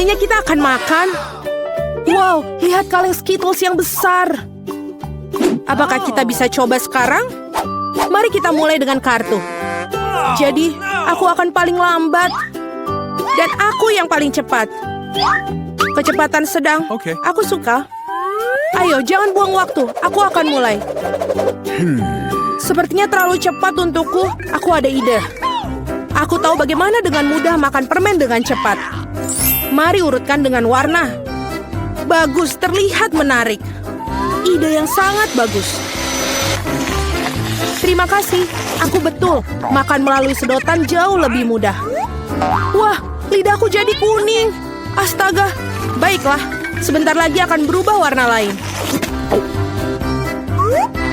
Sepertinya kita akan makan. Wow, lihat kaleng Skittles yang besar. Apakah kita bisa coba sekarang? Mari kita mulai dengan kartu. Jadi, aku akan paling lambat. Dan aku yang paling cepat. Kecepatan sedang. Oke. Aku suka. Ayo, jangan buang waktu. Aku akan mulai. Sepertinya terlalu cepat untukku. Aku ada ide. Aku tahu bagaimana dengan mudah makan permen dengan cepat. Mari urutkan dengan warna. Bagus, terlihat menarik. Ide yang sangat bagus. Terima kasih. Aku betul. Makan melalui sedotan jauh lebih mudah. Wah, lidahku jadi kuning. Astaga. Baiklah, sebentar lagi akan berubah warna lain.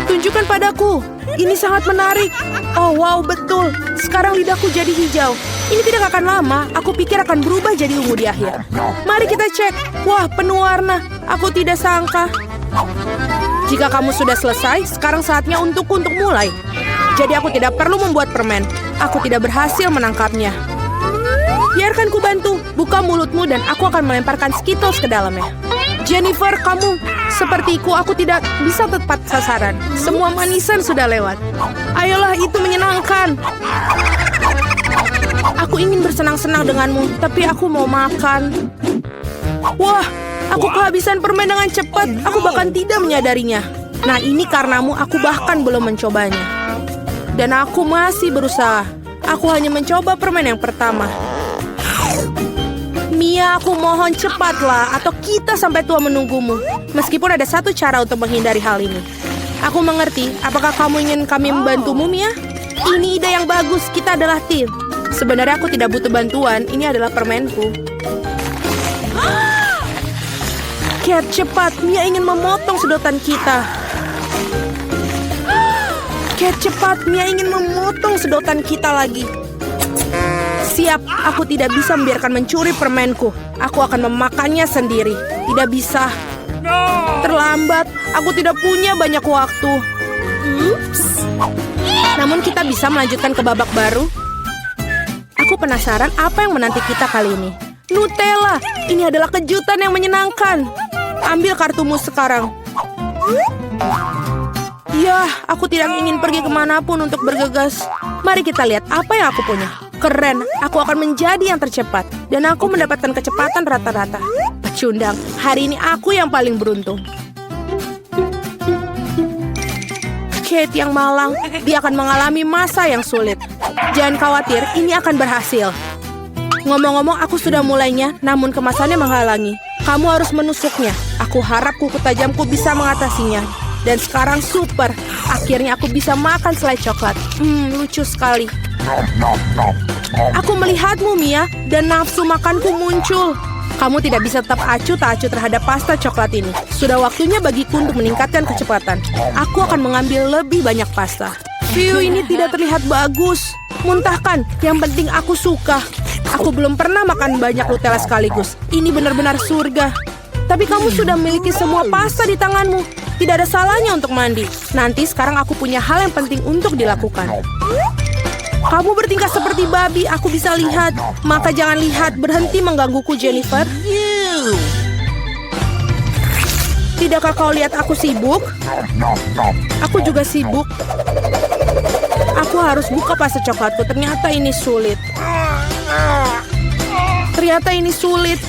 Tunjukkan padaku. Ini sangat menarik. Oh, wow, betul. Sekarang lidahku jadi hijau. Ini tidak akan lama. Aku pikir akan berubah jadi ungu di akhir. Mari kita cek. Wah, penuh warna. Aku tidak sangka. Jika kamu sudah selesai, sekarang saatnya untukku untuk mulai. Jadi aku tidak perlu membuat permen. Aku tidak berhasil menangkapnya. Biarkan ku bantu. Buka mulutmu dan aku akan melemparkan Skittles ke dalamnya. Jennifer, kamu sepertiku, aku tidak bisa tepat sasaran. Semua manisan sudah lewat. Ayolah, itu menyenangkan. Aku ingin bersenang-senang denganmu, tapi aku mau makan. Wah, aku kehabisan permen dengan cepat. Aku bahkan tidak menyadarinya. Nah, ini karenamu aku bahkan belum mencobanya. Dan aku masih berusaha. Aku hanya mencoba permen yang pertama. Mia, aku mohon cepatlah, atau kita sampai tua menunggumu. Meskipun ada satu cara untuk menghindari hal ini. Aku mengerti. Apakah kamu ingin kami membantumu, Mia? Ini ide yang bagus. Kita adalah tim. Sebenarnya aku tidak butuh bantuan. Ini adalah permenku. Cat, cepat. Mia ingin memotong sedotan kita. Cat, cepat. Mia ingin memotong sedotan kita lagi. Siap, aku tidak bisa membiarkan mencuri permenku. Aku akan memakannya sendiri. Tidak bisa. Terlambat, aku tidak punya banyak waktu. Namun kita bisa melanjutkan ke babak baru. Aku penasaran apa yang menanti kita kali ini. Nutella, ini adalah kejutan yang menyenangkan. Ambil kartumu sekarang. Ya, aku tidak ingin pergi kemanapun untuk bergegas. Mari kita lihat apa yang aku punya. Keren, aku akan menjadi yang tercepat. Dan aku mendapatkan kecepatan rata-rata. Pecundang, hari ini aku yang paling beruntung. Kate yang malang, dia akan mengalami masa yang sulit. Jangan khawatir, ini akan berhasil. Ngomong-ngomong, aku sudah mulainya, namun kemasannya menghalangi. Kamu harus menusuknya. Aku harap kuku tajamku bisa mengatasinya. Dan sekarang super. Akhirnya aku bisa makan selai coklat. Lucu sekali. Aku melihatmu, Mia, dan nafsu makanku muncul. Kamu tidak bisa tetap acuh tak acuh terhadap pasta coklat ini. Sudah waktunya bagiku untuk meningkatkan kecepatan. Aku akan mengambil lebih banyak pasta. View ini tidak terlihat bagus. Muntahkan, yang penting aku suka. Aku belum pernah makan banyak Nutella sekaligus. Ini benar-benar surga. Tapi kamu sudah memiliki semua pasta di tanganmu. Tidak ada salahnya untuk mandi. Nanti sekarang aku punya hal yang penting untuk dilakukan. Kamu bertingkah seperti babi, aku bisa lihat. Maka jangan lihat, berhenti menggangguku, Jennifer. Tidakkah kau lihat aku sibuk? Aku juga sibuk. Aku harus buka pasta coklatku, ternyata ini sulit. Ternyata ini sulit.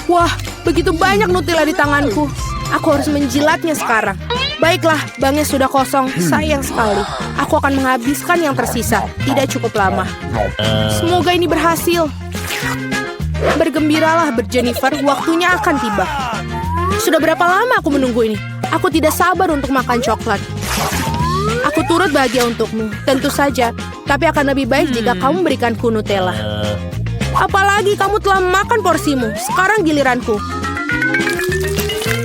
Wah, begitu banyak Nutella di tanganku. Aku harus menjilatnya sekarang. Baiklah, banknya sudah kosong. Sayang sekali. Aku akan menghabiskan yang tersisa. Tidak cukup lama. Semoga ini berhasil. Bergembiralah, Jennifer. Waktunya akan tiba. Sudah berapa lama aku menunggu ini? Aku tidak sabar untuk makan coklat. Aku turut bahagia untukmu. Tentu saja. Tapi akan lebih baik jika kamu berikanku Nutella. Apalagi kamu telah makan porsimu. Sekarang giliranku.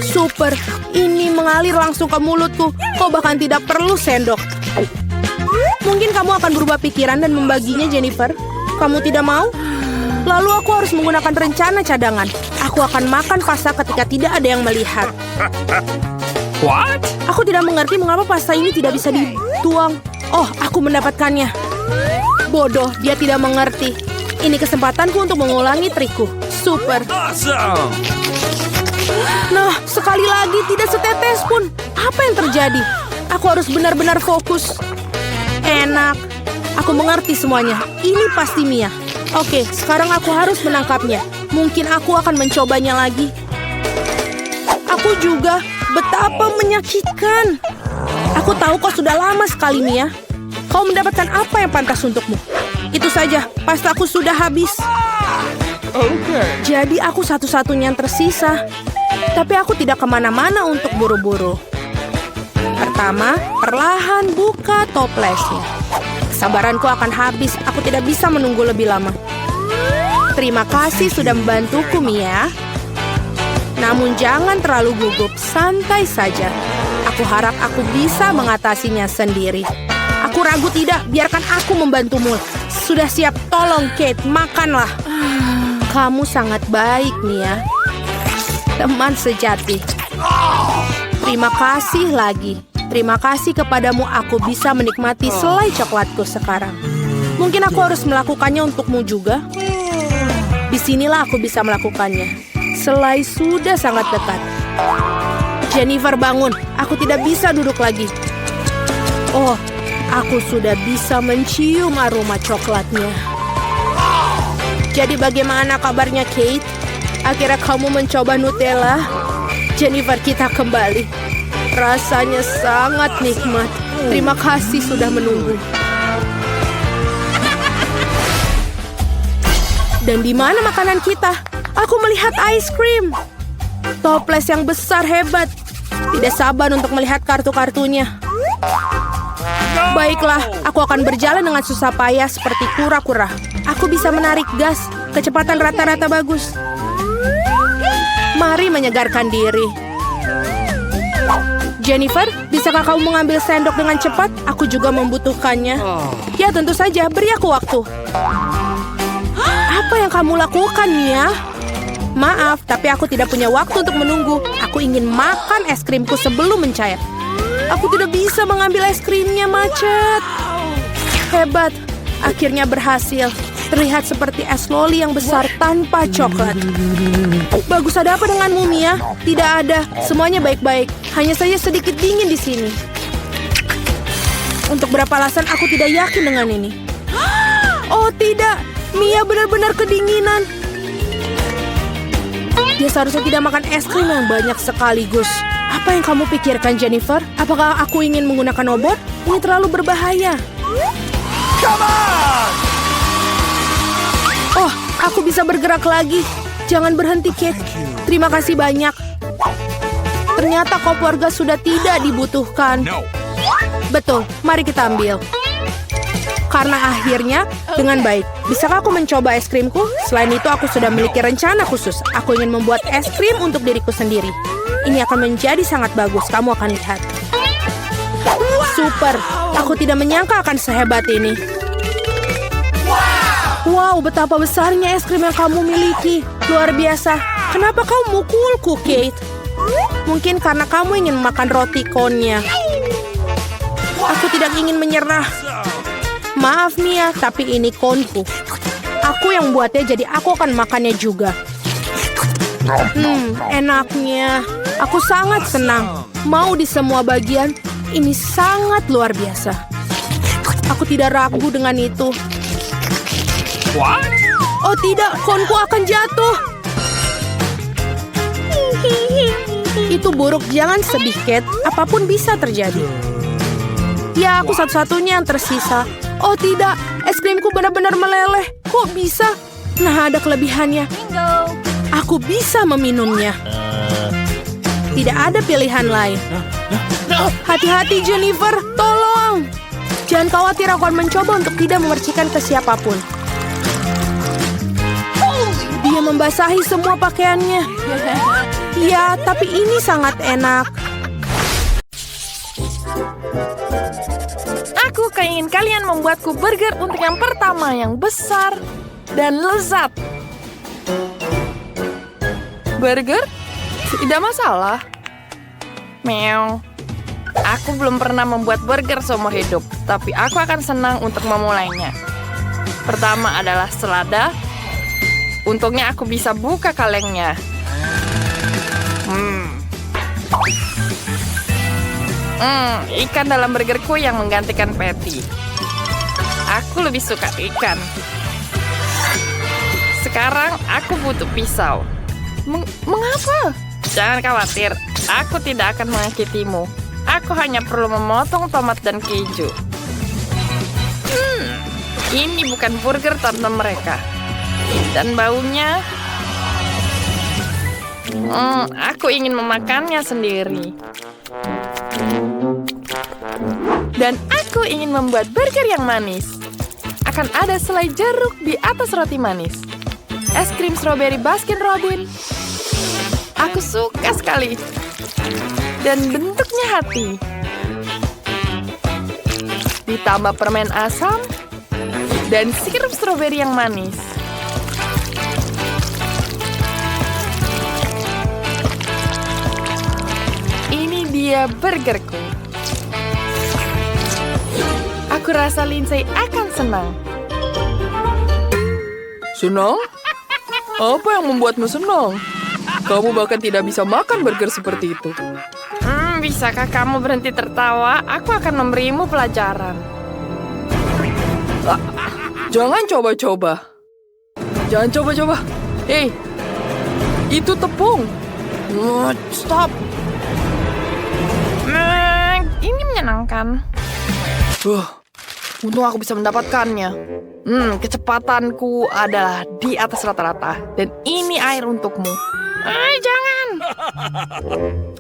Super. Ini mengalir langsung ke mulutku. Kau bahkan tidak perlu sendok. Mungkin kamu akan berubah pikiran dan membaginya, Jennifer. Kamu tidak mau? Lalu aku harus menggunakan rencana cadangan. Aku akan makan pasta ketika tidak ada yang melihat. What? Aku tidak mengerti mengapa pasta ini tidak bisa dituang. Oh, aku mendapatkannya. Bodoh, dia tidak mengerti. Ini kesempatanku untuk mengulangi trikku. Super. Awesome. Nah, sekali lagi tidak setetes pun. Apa yang terjadi? Aku harus benar-benar fokus. Enak. Aku mengerti semuanya. Ini pasti Mia. Oke, sekarang aku harus menangkapnya. Mungkin aku akan mencobanya lagi. Aku juga. Betapa menyakitkan. Aku tahu kau sudah lama sekali, Mia. Kau mendapatkan apa yang pantas untukmu. Itu saja, pasti aku sudah habis. Jadi aku satu-satunya yang tersisa. Tapi aku tidak kemana-mana untuk buru-buru. Pertama, perlahan buka toplesnya. Kesabaranku akan habis, aku tidak bisa menunggu lebih lama. Terima kasih sudah membantuku, Mia. Namun jangan terlalu gugup, santai saja. Aku harap aku bisa mengatasinya sendiri. Aku ragu tidak, biarkan aku membantumu. Sudah siap, tolong Kate, makanlah. Kamu sangat baik, Mia. Teman sejati. Terima kasih lagi. Terima kasih kepadamu aku bisa menikmati selai coklatku sekarang. Mungkin aku harus melakukannya untukmu juga. Disinilah aku bisa melakukannya. Selai sudah sangat dekat. Jennifer, bangun. Aku tidak bisa duduk lagi. Oh, aku sudah bisa mencium aroma coklatnya. Jadi bagaimana kabarnya, Kate? Akhirnya kamu mencoba Nutella? Jennifer, kita kembali. Rasanya sangat nikmat. Terima kasih sudah menunggu. Dan di mana makanan kita? Aku melihat ice cream. Toples yang besar hebat. Tidak sabar untuk melihat kartu-kartunya. Baiklah, aku akan berjalan dengan susah payah seperti kura-kura. Aku bisa menarik gas. Kecepatan rata-rata bagus. Mari menyegarkan diri. Jennifer, bisakah kamu mengambil sendok dengan cepat? Aku juga membutuhkannya. Ya, tentu saja. Beri aku waktu. Apa yang kamu lakukan, Mia? Maaf, tapi aku tidak punya waktu untuk menunggu. Aku ingin makan es krimku sebelum mencair. Aku tidak bisa mengambil es krimnya, macet. Hebat, akhirnya berhasil. Terlihat seperti es loli yang besar tanpa coklat. Bagus, ada apa denganmu, Mia? Tidak ada, semuanya baik-baik. Hanya saja sedikit dingin di sini. Untuk berapa alasan aku tidak yakin dengan ini. Oh tidak, Mia benar-benar kedinginan. Dia seharusnya tidak makan es krim yang banyak sekaligus. Apa yang kamu pikirkan, Jennifer? Apakah aku ingin menggunakan obat? Ini terlalu berbahaya. Come on! Oh, aku bisa bergerak lagi. Jangan berhenti, Kate. Terima kasih banyak. Ternyata kop warga sudah tidak dibutuhkan. No. Betul, mari kita ambil. Karena akhirnya, dengan baik. Bisakah aku mencoba es krimku? Selain itu, aku sudah memiliki rencana khusus. Aku ingin membuat es krim untuk diriku sendiri. Ini akan menjadi sangat bagus, kamu akan lihat. Super, aku tidak menyangka akan sehebat ini. Wow, betapa besarnya es krim yang kamu miliki. Luar biasa. Kenapa kau mukulku, Kate? Mungkin karena kamu ingin makan roti konnya. Aku tidak ingin menyerah. Maaf, Mia, tapi ini konku. Aku yang buatnya, jadi aku akan makannya juga. Enaknya. Aku sangat senang. Mau di semua bagian, ini sangat luar biasa. Aku tidak ragu dengan itu. What? Oh tidak, konku akan jatuh. Itu buruk, jangan sedih, Kate. Apapun bisa terjadi. Ya, aku satu-satunya yang tersisa. Oh tidak, es krimku benar-benar meleleh. Kok bisa? Nah, ada kelebihannya. Aku bisa meminumnya. Tidak ada pilihan lain. Hati-hati, Jennifer. Tolong. Jangan khawatir, aku akan mencoba untuk tidak memercikan ke siapapun. Dia membasahi semua pakaiannya. Ya, tapi ini sangat enak. Aku ingin kalian membuatku burger untuk yang pertama yang besar dan lezat. Burger? Tidak masalah. Meow. Aku belum pernah membuat burger seumur hidup, tapi aku akan senang untuk memulainya. Pertama adalah selada. Untungnya aku bisa buka kalengnya. Ikan dalam burgerku yang menggantikan patty. Aku lebih suka ikan. Sekarang aku butuh pisau. Mengapa? Jangan khawatir, aku tidak akan menyakitimu. Aku hanya perlu memotong tomat dan keju. Ini bukan burger tante mereka. Dan baunya... aku ingin memakannya sendiri. Dan aku ingin membuat burger yang manis. Akan ada selai jeruk di atas roti manis. Es krim strawberry Baskin Robbins. Aku suka sekali. Dan bentuknya hati. Ditambah permen asam dan sirup stroberi yang manis. Ini dia burgerku. Aku rasa Lindsay akan senang. Senang? Apa yang membuatmu senang? Kamu bahkan tidak bisa makan burger seperti itu. Bisakah kamu berhenti tertawa? Aku akan memberimu pelajaran. Jangan coba-coba. Jangan coba-coba. Hei, itu tepung. Stop. Ini menyenangkan. Untung aku bisa mendapatkannya. Kecepatanku adalah di atas rata-rata. Dan ini air untukmu. Jangan.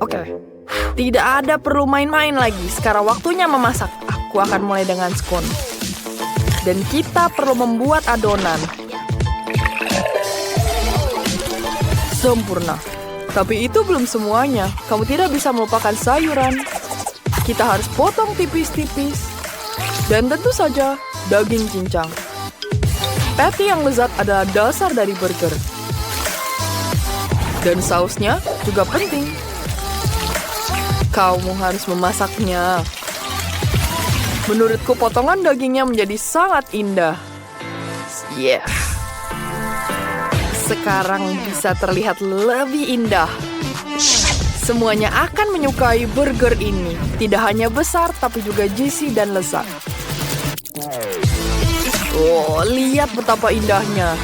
Oke. Tidak ada perlu main-main lagi. Sekarang waktunya memasak. Aku akan mulai dengan scone. Dan kita perlu membuat adonan. Sempurna. Tapi itu belum semuanya. Kamu tidak bisa melupakan sayuran. Kita harus potong tipis-tipis. Dan tentu saja daging cincang. Patty yang lezat adalah dasar dari burger. Dan sausnya juga penting. Kamu harus memasaknya. Menurutku potongan dagingnya menjadi sangat indah. Sekarang bisa terlihat lebih indah. Semuanya akan menyukai burger ini. Tidak hanya besar, tapi juga juicy dan lezat. Lihat betapa indahnya.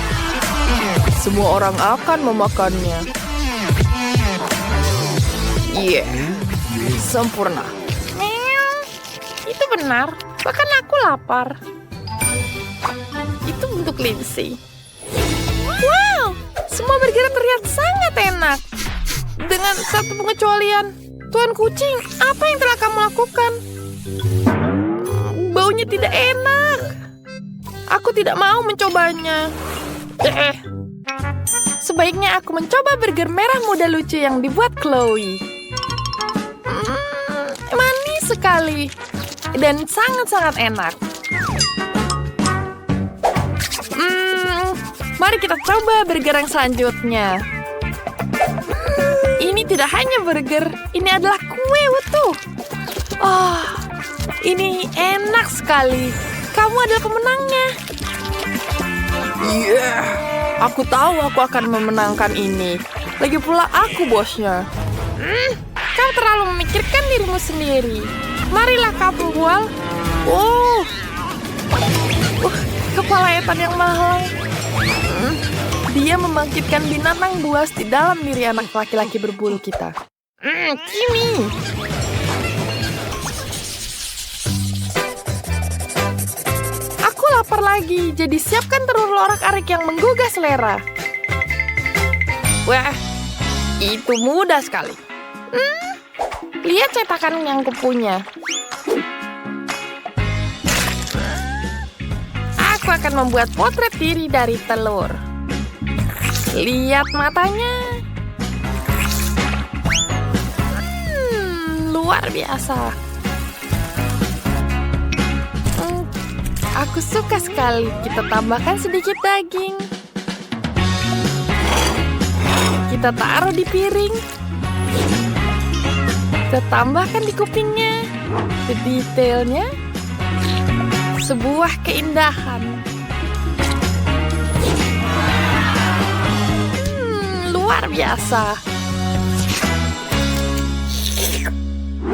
Semua orang akan memakannya. Sempurna. Itu benar. Bahkan aku lapar. Itu untuk Lindsay. Wow, semua burger terlihat sangat enak. Dengan satu pengecualian. Tuan kucing, apa yang telah kamu lakukan? Baunya tidak enak. Aku tidak mau mencobanya. Sebaiknya aku mencoba burger merah muda lucu yang dibuat Chloe. Manis sekali. Dan sangat-sangat enak. Mari kita coba burger yang selanjutnya. Ini tidak hanya burger, ini adalah kue utuh. Ini enak sekali. Kamu adalah pemenangnya. Aku tahu aku akan memenangkan ini. Lagi pula aku bosnya. Kau terlalu memikirkan dirimu sendiri. Marilah kamu bual. Kepala etan yang mahal. Dia membangkitkan binatang buas di dalam diri anak laki-laki berbulu kita. Kimi. Aku lapar lagi, jadi siapkan telur orak-arik yang menggugah selera. Wah, itu mudah sekali. Lihat cetakan yang kupunya. Aku akan membuat potret diri dari telur. Lihat matanya. Luar biasa. Aku suka sekali. Kita tambahkan sedikit daging. Kita taruh di piring. Kita tambahkan di kupingnya. Detailnya. Sebuah keindahan. biasa.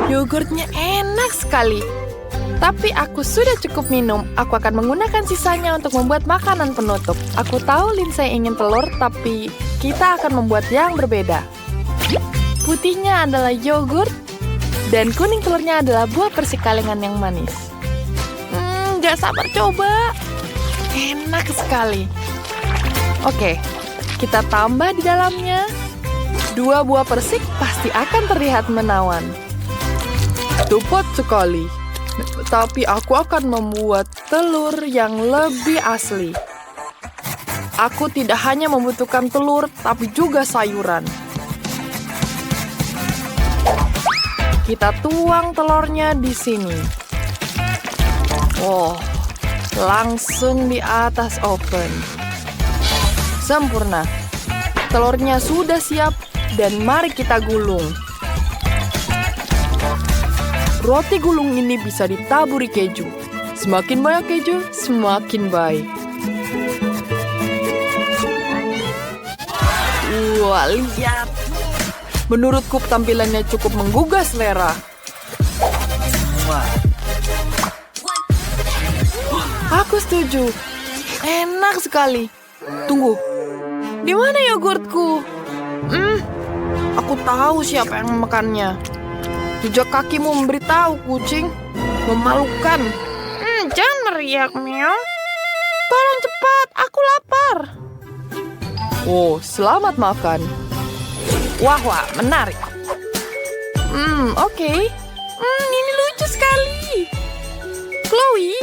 Yogurtnya enak sekali. Tapi aku sudah cukup minum. Aku akan menggunakan sisanya untuk membuat makanan penutup. Aku tahu Lindsay ingin telur, tapi kita akan membuat yang berbeda. Putihnya adalah yogurt, dan kuning telurnya adalah buah persik kalengan yang manis. Gak sabar coba. Enak sekali. Oke, kita tambah di dalamnya. 2 buah persik pasti akan terlihat menawan. Tepat sekali. Tapi aku akan membuat telur yang lebih asli. Aku tidak hanya membutuhkan telur, tapi juga sayuran. Kita tuang telurnya di sini. Oh, langsung di atas oven. Sempurna. Telurnya sudah siap dan mari kita gulung. Roti gulung ini bisa ditaburi keju. Semakin banyak keju, semakin baik. Wah, lihat. Menurutku tampilannya cukup menggugah selera. Aku setuju. Enak sekali. Tunggu. Di mana yogurtku? Aku tahu siapa yang memakannya. Jejak kakimu memberitahu, kucing. Memalukan. Jangan meriak, meow. Tolong cepat, aku lapar. Oh, selamat makan. Wah, menarik. Oke. Ini lucu sekali. Chloe,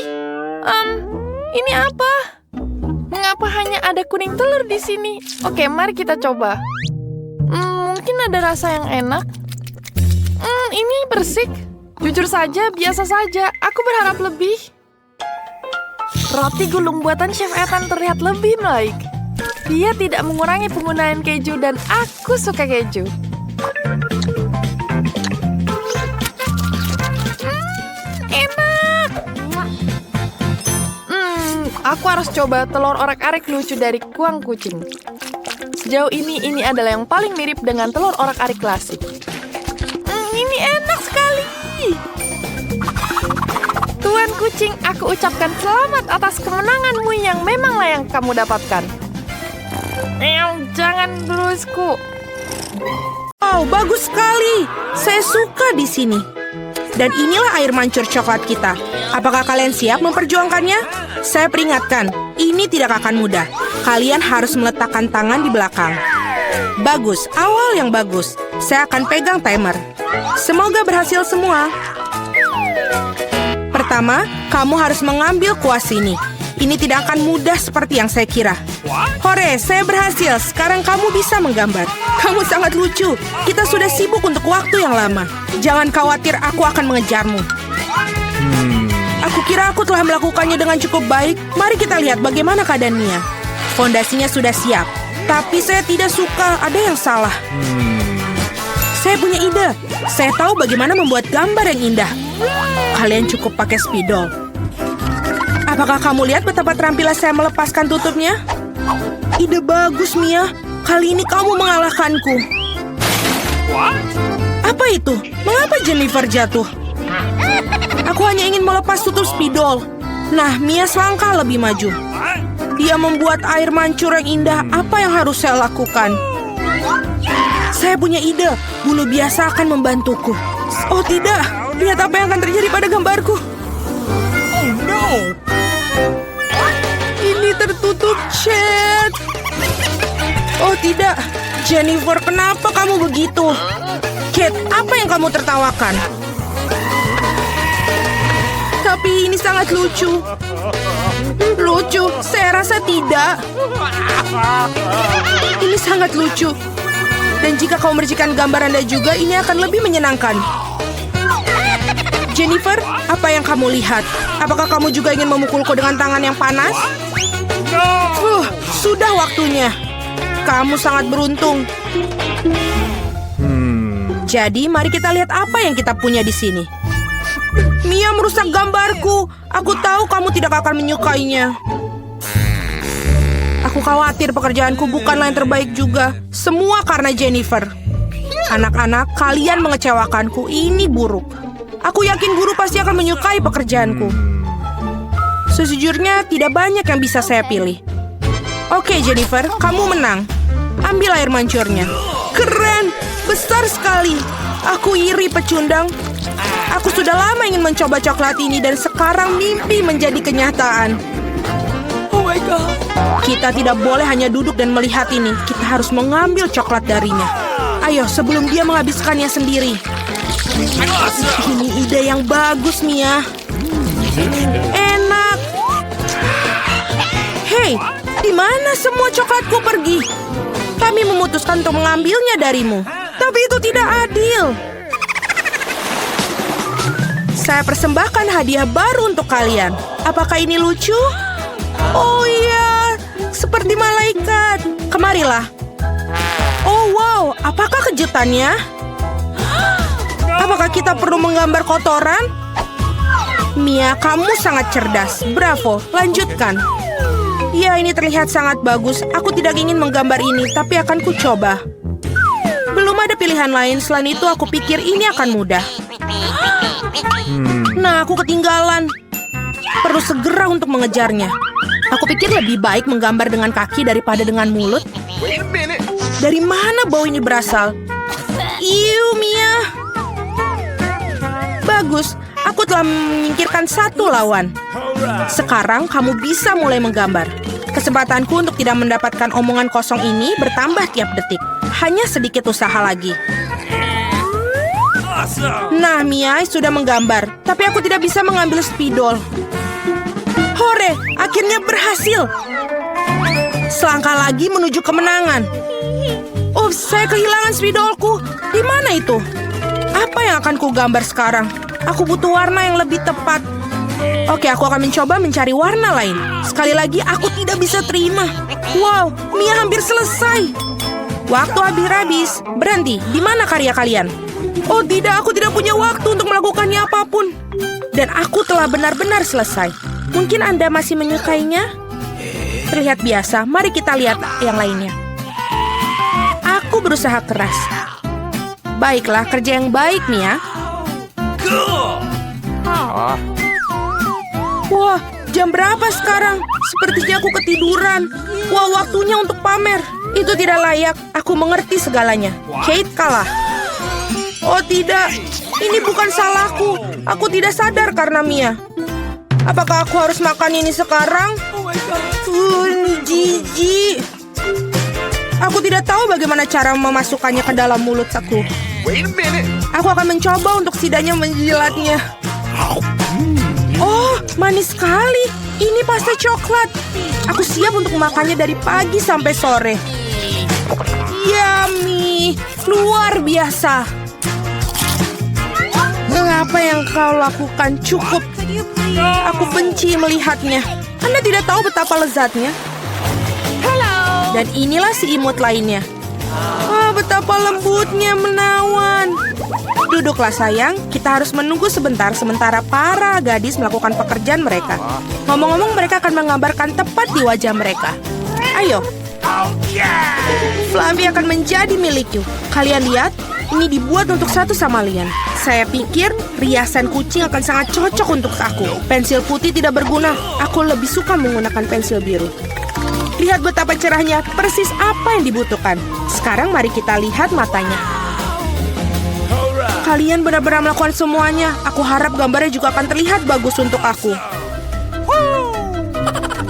ini apa? Mengapa hanya ada kuning telur di sini? Oke, mari kita coba. Mungkin ada rasa yang enak. Ini bersik. Jujur saja, biasa saja. Aku berharap lebih. Roti gulung buatan Chef Ethan terlihat lebih baik. Dia tidak mengurangi penggunaan keju dan aku suka keju. Enak. Aku harus coba telur orak-arik lucu dari kuang kucing. Sejauh ini adalah yang paling mirip dengan telur orak-arik klasik. Ini enak sekali. Tuan kucing, aku ucapkan selamat atas kemenanganmu yang memanglah yang kamu dapatkan. Jangan terusku. Wow, bagus sekali. Saya suka di sini. Dan inilah air mancur coklat kita. Apakah kalian siap memperjuangkannya? Saya peringatkan, ini tidak akan mudah. Kalian harus meletakkan tangan di belakang. Bagus, awal yang bagus. Saya akan pegang timer. Semoga berhasil semua. Pertama, kamu harus mengambil kuas ini. Ini tidak akan mudah seperti yang saya kira. Hore, saya berhasil. Sekarang kamu bisa menggambar. Kamu sangat lucu. Kita sudah sibuk untuk waktu yang lama. Jangan khawatir, aku akan mengejarmu. Aku kira aku telah melakukannya dengan cukup baik. Mari kita lihat bagaimana keadaan Mia. Fondasinya sudah siap. Tapi saya tidak suka, ada yang salah. Saya punya ide. Saya tahu bagaimana membuat gambar yang indah. Kalian cukup pakai spidol. Apakah kamu lihat betapa terampilnya saya melepaskan tutupnya? Ide bagus, Mia. Kali ini kamu mengalahkanku. Apa itu? Mengapa Jennifer jatuh? Aku hanya ingin melepas tutup spidol. Nah, Mia selangkah lebih maju. Dia membuat air mancur yang indah. Apa yang harus saya lakukan? Saya punya ide. Bulu biasa akan membantuku. Oh tidak, lihat apa yang akan terjadi pada gambarku. Oh no! Ini tertutup cat. Oh tidak, Jennifer, kenapa kamu begitu? Kate, apa yang kamu tertawakan? Tapi ini sangat lucu. Lucu? Saya rasa tidak. Ini sangat lucu. Dan jika kau mercikan gambar Anda juga, ini akan lebih menyenangkan. Jennifer, apa yang kamu lihat? Apakah kamu juga ingin memukulku dengan tangan yang panas? Sudah waktunya. Kamu sangat beruntung. Jadi, mari kita lihat apa yang kita punya di sini. Mia merusak gambarku. Aku tahu kamu tidak akan menyukainya. Aku khawatir pekerjaanku bukanlah yang terbaik juga. Semua karena Jennifer. Anak-anak, kalian mengecewakanku. Ini buruk. Aku yakin guru pasti akan menyukai pekerjaanku. Sejujurnya, tidak banyak yang bisa saya pilih. Oke, Jennifer, kamu menang. Ambil air mancurnya. Keren, besar sekali. Aku iri, pecundang. Aku sudah lama ingin mencoba coklat ini dan sekarang mimpi menjadi kenyataan. Oh my God. Kita tidak boleh hanya duduk dan melihat ini. Kita harus mengambil coklat darinya. Ayo, sebelum dia menghabiskannya sendiri. Ini ide yang bagus, Mia. Enak. Hei, di mana semua coklatku pergi? Kami memutuskan untuk mengambilnya darimu. Tapi itu tidak adil. Saya persembahkan hadiah baru untuk kalian. Apakah ini lucu? Oh iya, seperti malaikat. Kemarilah. Oh wow, apakah kejutannya? Apakah kita perlu menggambar kotoran? Mia, kamu sangat cerdas. Bravo, lanjutkan. Ya, ini terlihat sangat bagus. Aku tidak ingin menggambar ini, tapi akan kucoba. Belum ada pilihan lain. Selain itu, aku pikir ini akan mudah. Nah, aku ketinggalan. Perlu segera untuk mengejarnya. Aku pikir lebih baik menggambar dengan kaki daripada dengan mulut. Dari mana bau ini berasal? Iu, Mia. Bagus, aku telah menyingkirkan satu lawan. Sekarang kamu bisa mulai menggambar. Kesempatanku untuk tidak mendapatkan omongan kosong ini bertambah tiap detik. Hanya sedikit usaha lagi. Nah, Mia sudah menggambar. Tapi aku tidak bisa mengambil spidol. Hore, akhirnya berhasil. Selangkah lagi menuju kemenangan. Ups, saya kehilangan spidolku. Di mana itu? Apa yang akan ku gambar sekarang? Aku butuh warna yang lebih tepat. Oke, aku akan mencoba mencari warna lain. Sekali lagi, aku tidak bisa terima. Wow, Mia hampir selesai. Waktu habis. Berhenti, di mana karya kalian? Oh tidak, aku tidak punya waktu untuk melakukannya apapun. Dan aku telah benar-benar selesai. Mungkin Anda masih menyukainya? Terlihat biasa, mari kita lihat yang lainnya. Aku berusaha keras. Baiklah, kerja yang baik, Mia. Wah, jam berapa sekarang? Sepertinya aku ketiduran. Wah, waktunya untuk pamer. Itu tidak layak. Aku mengerti segalanya. Kate kalah. Oh tidak, ini bukan salahku. Aku tidak sadar karena Mia. Apakah aku harus makan ini sekarang? Ini jijik. Aku tidak tahu bagaimana cara memasukkannya ke dalam mulut aku. Aku akan mencoba untuk setidaknya menjilatnya. Oh, manis sekali. Ini pasta coklat. Aku siap untuk makannya dari pagi sampai sore. Yummy, luar biasa. Mengapa yang kau lakukan cukup? Aku benci melihatnya. Anda tidak tahu betapa lezatnya. Dan inilah si imut lainnya. Ah, betapa lembutnya menawan. Duduklah sayang, kita harus menunggu sebentar sementara para gadis melakukan pekerjaan mereka. Ngomong-ngomong, mereka akan menggambarkan tepat di wajah mereka. Ayo. Flamby akan menjadi milikku. Kalian lihat, ini dibuat untuk satu sama lain. Saya pikir riasan kucing akan sangat cocok untuk aku. Pensil putih tidak berguna. Aku lebih suka menggunakan pensil biru. Lihat betapa cerahnya, persis apa yang dibutuhkan. Sekarang mari kita lihat matanya. Kalian benar-benar melakukan semuanya. Aku harap gambarnya juga akan terlihat bagus untuk aku.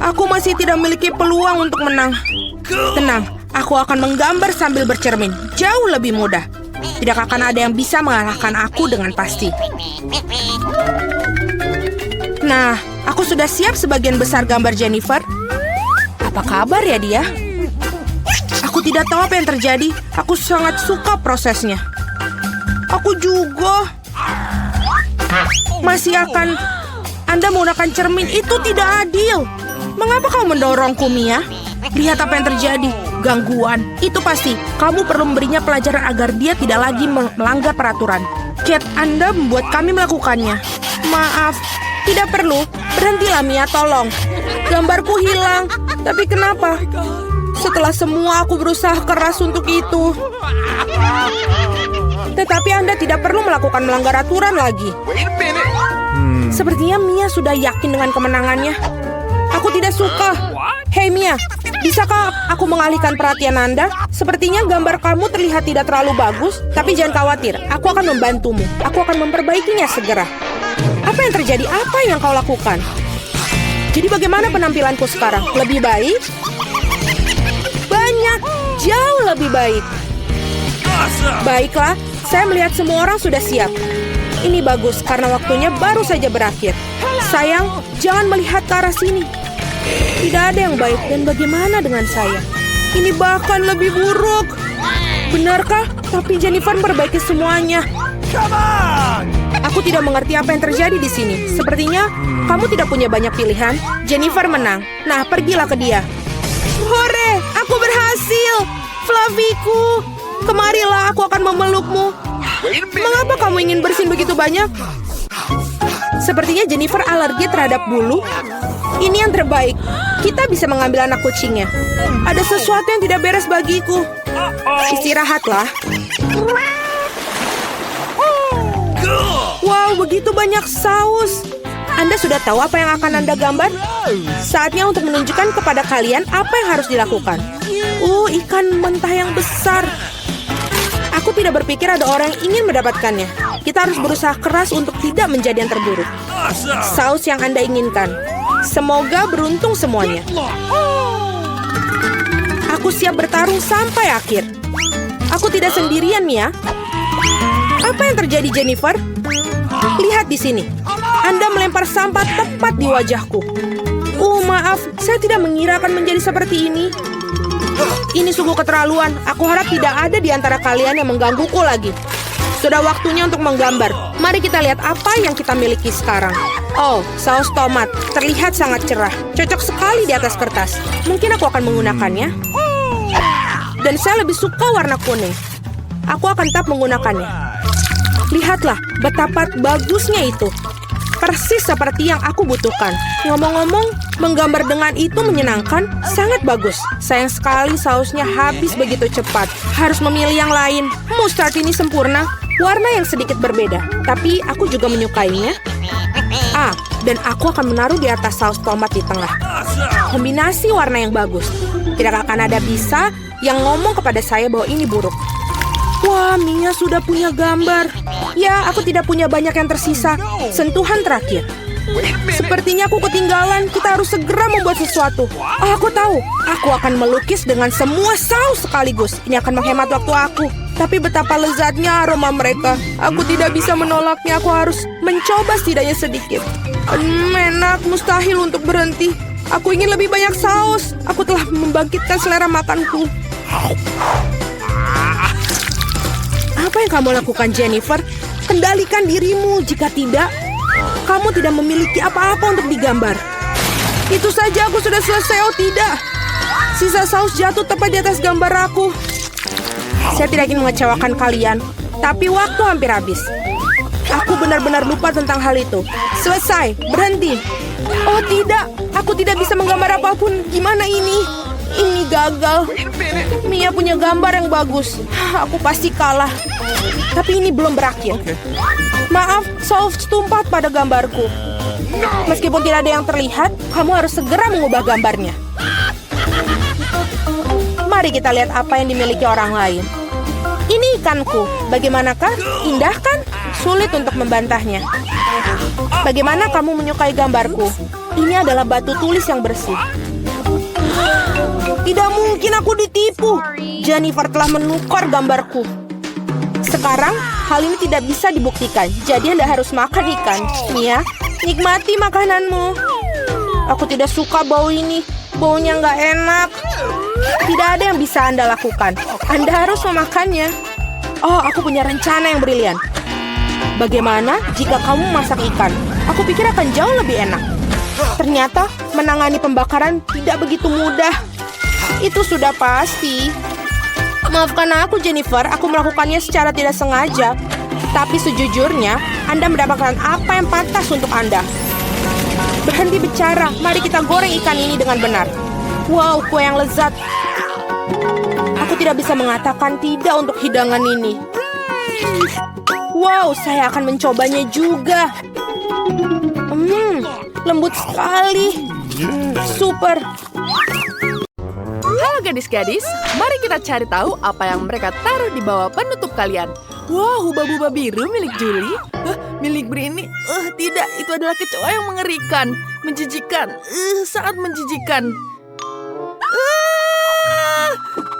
Aku masih tidak memiliki peluang untuk menang. Tenang, aku akan menggambar sambil bercermin. Jauh lebih mudah. Tidak akan ada yang bisa mengalahkan aku dengan pasti. Nah, aku sudah siap sebagian besar gambar Jennifer. Apa kabar ya dia? Aku tidak tahu apa yang terjadi. Aku sangat suka prosesnya. Aku juga. Masih akan Anda menggunakan cermin, itu tidak adil. Mengapa kau mendorongku, Mia? Lihat apa yang terjadi. Gangguan. Itu pasti. Kamu perlu memberinya pelajaran agar dia tidak lagi melanggar peraturan. Kate, Anda membuat kami melakukannya. Maaf. Tidak perlu. Berhentilah, Mia, tolong. Gambarku hilang. Tapi kenapa? Setelah semua aku berusaha keras untuk itu. Tetapi Anda tidak perlu melakukan melanggar aturan lagi. Sepertinya Mia sudah yakin dengan kemenangannya. Aku tidak suka. Hei Mia, bisakah aku mengalihkan perhatian Anda? Sepertinya gambar kamu terlihat tidak terlalu bagus, tapi jangan khawatir, aku akan membantumu. Aku akan memperbaikinya segera. Apa yang terjadi? Apa yang kau lakukan? Jadi bagaimana penampilanku sekarang? Lebih baik? Banyak, jauh lebih baik. Baiklah, saya melihat semua orang sudah siap. Ini bagus karena waktunya baru saja berakhir. Sayang, jangan melihat ke arah sini. Tidak ada yang baik, dan bagaimana dengan saya? Ini bahkan lebih buruk. Benarkah? Tapi Jennifer memperbaiki semuanya. Aku tidak mengerti apa yang terjadi di sini. Sepertinya kamu tidak punya banyak pilihan. Jennifer menang. Nah, pergilah ke dia. Hore, aku berhasil. Flaviku, kemarilah, aku akan memelukmu. Mengapa kamu ingin bersin begitu banyak? Sepertinya Jennifer alergi terhadap bulu. Ini yang terbaik. Kita bisa mengambil anak kucingnya. Ada sesuatu yang tidak beres bagiku. Istirahatlah. Wow, begitu banyak saus. Anda sudah tahu apa yang akan Anda gambar? Saatnya untuk menunjukkan kepada kalian apa yang harus dilakukan. Ikan mentah yang besar. Aku tidak berpikir ada orang yang ingin mendapatkannya. Kita harus berusaha keras untuk tidak menjadi yang terburuk. Saus yang Anda inginkan. Semoga beruntung semuanya. Aku siap bertarung sampai akhir. Aku tidak sendirian, Mia. Apa yang terjadi, Jennifer? Lihat di sini. Anda melempar sampah tepat di wajahku. Maaf, saya tidak mengira akan menjadi seperti ini. Ini sungguh keterlaluan. Aku harap tidak ada di antara kalian yang menggangguku lagi. Sudah waktunya untuk menggambar. Mari kita lihat apa yang kita miliki sekarang. Saus tomat. Terlihat sangat cerah. Cocok sekali di atas kertas. Mungkin aku akan menggunakannya. Dan saya lebih suka warna kuning. Aku akan tetap menggunakannya. Lihatlah betapa bagusnya itu. Persis seperti yang aku butuhkan. Ngomong-ngomong, menggambar dengan itu menyenangkan, sangat bagus. Sayang sekali sausnya habis begitu cepat. Harus memilih yang lain. Mustard ini sempurna. Warna yang sedikit berbeda. Tapi aku juga menyukainya. Dan aku akan menaruh di atas saus tomat di tengah. Kombinasi warna yang bagus. Tidak akan ada bisa yang ngomong kepada saya bahwa ini buruk. Wah, Mia sudah punya gambar. Ya, aku tidak punya banyak yang tersisa. Sentuhan terakhir. Sepertinya aku ketinggalan. Kita harus segera membuat sesuatu. Aku tahu. Aku akan melukis dengan semua saus sekaligus. Ini akan menghemat waktu aku. Tapi betapa lezatnya aroma mereka. Aku tidak bisa menolaknya. Aku harus mencoba setidaknya sedikit. Enak, mustahil untuk berhenti. Aku ingin lebih banyak saus. Aku telah membangkitkan selera makanku. Apa yang kamu lakukan, Jennifer? Kendalikan dirimu. Jika tidak, kamu tidak memiliki apa-apa untuk digambar. Itu saja, aku sudah selesai. Tidak. Sisa saus jatuh tepat di atas gambar aku. Saya tidak ingin mengecewakan kalian, tapi waktu hampir habis. Aku benar-benar lupa tentang hal itu. Selesai. Berhenti. Tidak. Aku tidak bisa menggambar apapun. Gimana ini? Ini gagal. Mia punya gambar yang bagus. Aku pasti kalah. Tapi ini belum berakhir. Maaf, saus tumpah pada gambarku. Meskipun tidak ada yang terlihat, kamu harus segera mengubah gambarnya. Mari kita lihat apa yang dimiliki orang lain. Ini ikanku. Bagaimanakah? Indah kan? Sulit untuk membantahnya. Bagaimana kamu menyukai gambarku? Ini adalah batu tulis yang bersih. Tidak mungkin aku ditipu. Jennifer telah menukar gambarku. Sekarang, hal ini tidak bisa dibuktikan. Jadi Anda harus makan ikan. Mia, nikmati makananmu. Aku tidak suka bau ini. Baunya nggak enak. Tidak ada yang bisa Anda lakukan. Anda harus memakannya. Aku punya rencana yang brilian. Bagaimana jika kamu masak ikan? Aku pikir akan jauh lebih enak. Ternyata menangani pembakaran tidak begitu mudah. Itu sudah pasti. Maafkan aku, Jennifer. Aku melakukannya secara tidak sengaja. Tapi sejujurnya, Anda mendapatkan apa yang pantas untuk Anda. Berhenti bicara. Mari kita goreng ikan ini dengan benar. Wow, kue yang lezat. Aku tidak bisa mengatakan tidak untuk hidangan ini. Wow, saya akan mencobanya juga. Lembut sekali. Super. Halo gadis-gadis, mari kita cari tahu apa yang mereka taruh di bawah penutup kalian. Wah, hubah-hubah biru milik Julie. Milik Britney? Tidak, itu adalah kecoa yang mengerikan. Menjijikan. Sangat menjijikan.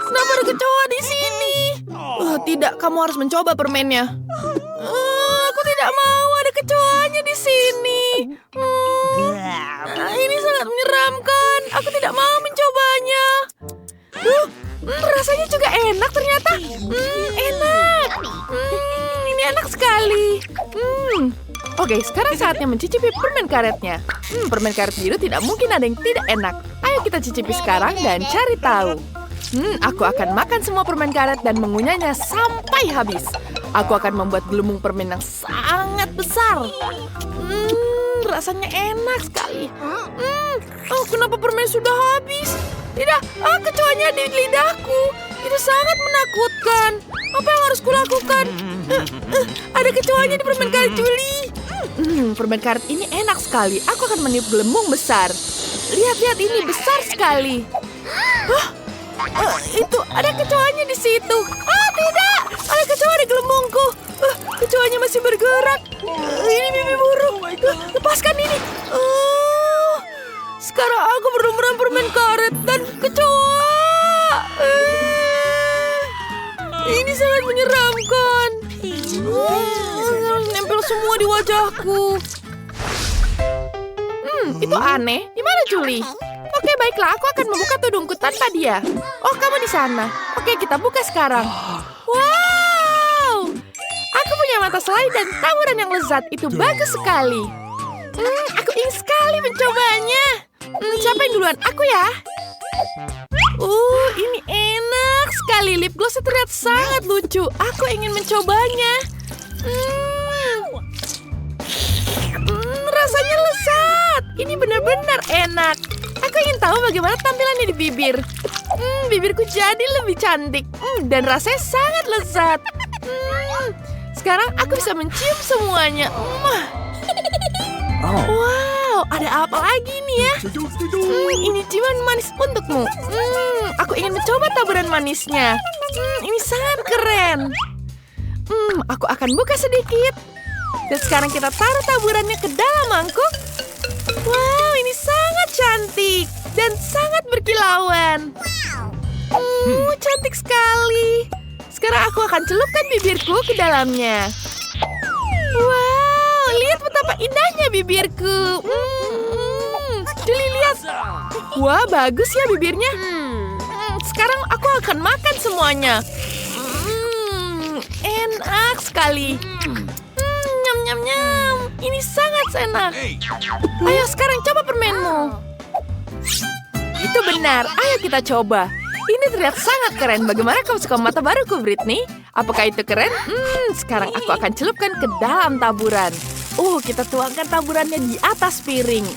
Kenapa ada kecoa di sini? Tidak, kamu harus mencoba permennya. Aku tidak mau ada kecoanya di sini. Ini sangat menyeramkan. Aku tidak mau mencobanya. Rasanya juga enak ternyata. Enak. Ini enak sekali. Oke, sekarang saatnya mencicipi permen karetnya. Permen karet biru tidak mungkin ada yang tidak enak. Ayo kita cicipi sekarang dan cari tahu. Aku akan makan semua permen karet dan mengunyahnya sampai habis. Aku akan membuat gelembung permen yang sangat besar. Rasanya enak sekali. Kenapa permen sudah habis? Tidak, kecoanya di lidahku. Itu sangat menakutkan. Apa yang harus kulakukan? Ada kecoanya di permen karet Julie. Permen karet ini enak sekali. Aku akan meniup gelembung besar. Lihat-lihat ini besar sekali. Itu ada kecoanya di situ. Tidak, ada kecoa di gelembungku. Kecoanya masih bergerak. Ini mimpi buruk. Lepaskan ini. Sekarang aku berlumuran permen karet dan kecoa. Ini sangat menyeramkan. Nempel semua di wajahku. Itu aneh. Di mana Julie? Oke, baiklah. Aku akan membuka tudungku tanpa dia. Oh, kamu di sana. Oke, kita buka sekarang. Wow! Aku punya mata selai dan taburan yang lezat. Itu bagus sekali. Aku ingin sekali mencobanya. Siapa yang duluan? Aku ya. Ini enak sekali. Lip glossnya terlihat sangat lucu. Aku ingin mencobanya. Rasanya lezat. Ini benar-benar enak. Aku ingin tahu bagaimana tampilannya di bibir. Bibirku jadi lebih cantik. Dan rasanya sangat lezat. Sekarang aku bisa mencium semuanya. Wow, ada apa lagi nih ya? Ini ciuman manis untukmu. Aku ingin mencoba taburan manisnya. Ini sangat keren. Aku akan buka sedikit. Dan sekarang kita taruh taburannya ke dalam mangkuk. Wow, ini sangat cantik dan sangat berkilauan. Cantik sekali. Sekarang aku akan celupkan bibirku ke dalamnya. Wow, lihat betapa indahnya bibirku. Julie, lihat. Wah, bagus ya bibirnya. Sekarang aku akan makan semuanya. Enak sekali. Nyam. Ini sangat enak. Ayo sekarang coba permenmu. Itu benar. Ayo kita coba. Ini terlihat sangat keren. Bagaimana kamu suka mata baruku, Britney? Apakah itu keren? Sekarang aku akan celupkan ke dalam taburan. Kita tuangkan taburannya di atas piring.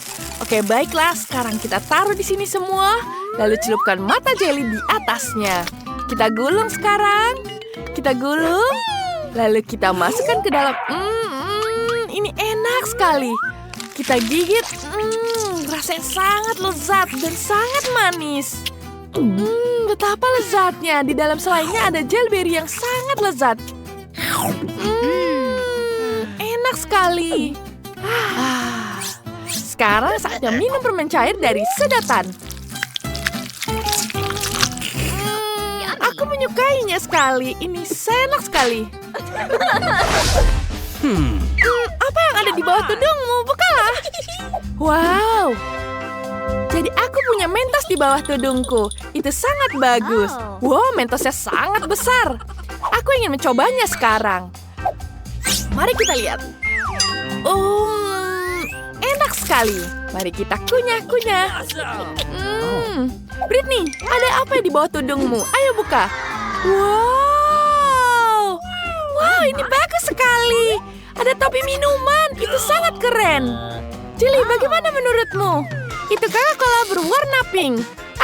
Oke, baiklah. Sekarang kita taruh di sini semua. Lalu celupkan mata jelly di atasnya. Kita gulung sekarang. Kita gulung. Lalu kita masukkan ke dalam. Ini enak sekali. Kita gigit. Rasanya sangat lezat dan sangat manis. Betapa lezatnya. Di dalam selainya ada jelberry yang sangat lezat. Enak sekali. Sekarang saatnya minum permen cair dari sedotan. Aku menyukainya sekali. Ini enak sekali. Apa yang ada di bawah tudungmu? Bukalah. Wow. Jadi aku punya mentos di bawah tudungku. Itu sangat bagus. Wow, mentosnya sangat besar. Aku ingin mencobanya sekarang. Mari kita lihat. Enak sekali. Mari kita kunyah-kunyah. Britney, ada apa di bawah tudungmu? Ayo buka. Wow, ini bagus sekali. Ada topi minuman. Itu sangat keren. Julie, bagaimana menurutmu? Itu Coca-Cola berwarna pink.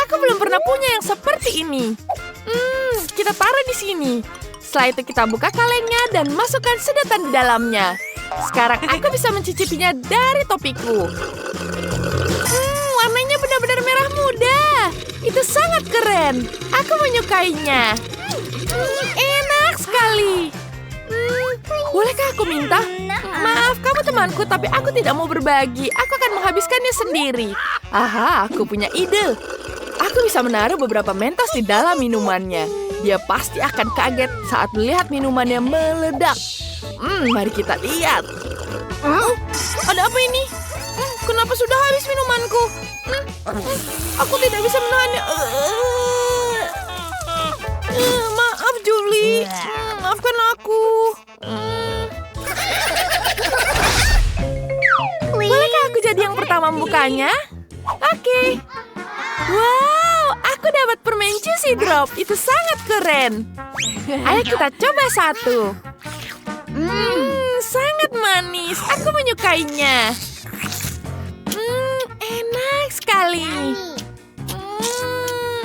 Aku Aku belum pernah punya yang seperti ini. Kita taruh di sini. Setelah itu kita buka kalengnya dan masukkan sedotan di dalamnya. Sekarang aku bisa mencicipinya dari topiku. Warnanya benar-benar merah muda. Itu sangat keren. Aku menyukainya. Enak sekali. Bolehkah aku minta? Maaf, kamu temanku, tapi aku tidak mau berbagi. Aku akan menghabiskannya sendiri. Aha, aku punya ide. Aku bisa menaruh beberapa Mentos di dalam minumannya. Dia pasti akan kaget saat melihat minumannya meledak. Mari kita lihat. Ada apa ini? Kenapa sudah habis minumanku? Aku tidak bisa menahannya. Maaf, Julie. Maafkan aku. Bolehkah aku jadi yang pertama membukanya? Oke. Wow, aku dapat permen Juicy Drop. Itu sangat keren. Ayo kita coba satu. Sangat manis. Aku menyukainya. Enak sekali.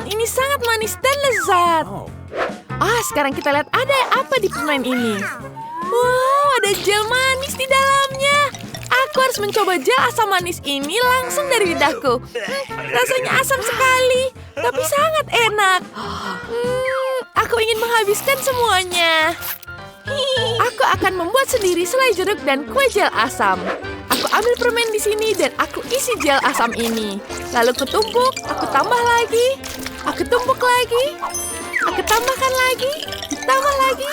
Ini sangat manis dan lezat. Sekarang kita lihat ada apa di permen ini. Wow, ada gel manis di dalamnya. Aku harus mencoba gel asam manis ini langsung dari lidahku. Rasanya asam sekali, tapi sangat enak. Aku ingin menghabiskan semuanya. Aku akan membuat sendiri selai jeruk dan kue gel asam. Aku ambil permen di sini dan aku isi gel asam ini. Lalu kutumpuk, aku tambah lagi. Aku tumpuk lagi. Aku tambahkan lagi. Tambah lagi.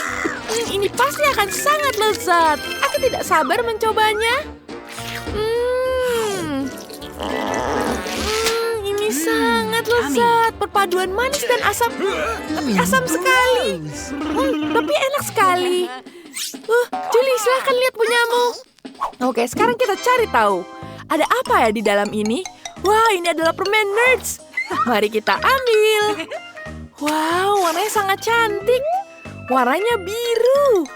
Ini pasti akan sangat lezat. Aku tidak sabar mencobanya. Ini sangat lezat. Perpaduan manis dan asam. Tapi asam sekali. Tapi enak sekali. Julie, silahkan lihat punyamu. Oke, sekarang kita cari tahu. Ada apa ya di dalam ini? Wah, ini adalah permen Nerds. Mari kita ambil. Wow, warnanya sangat cantik. Warnanya biru.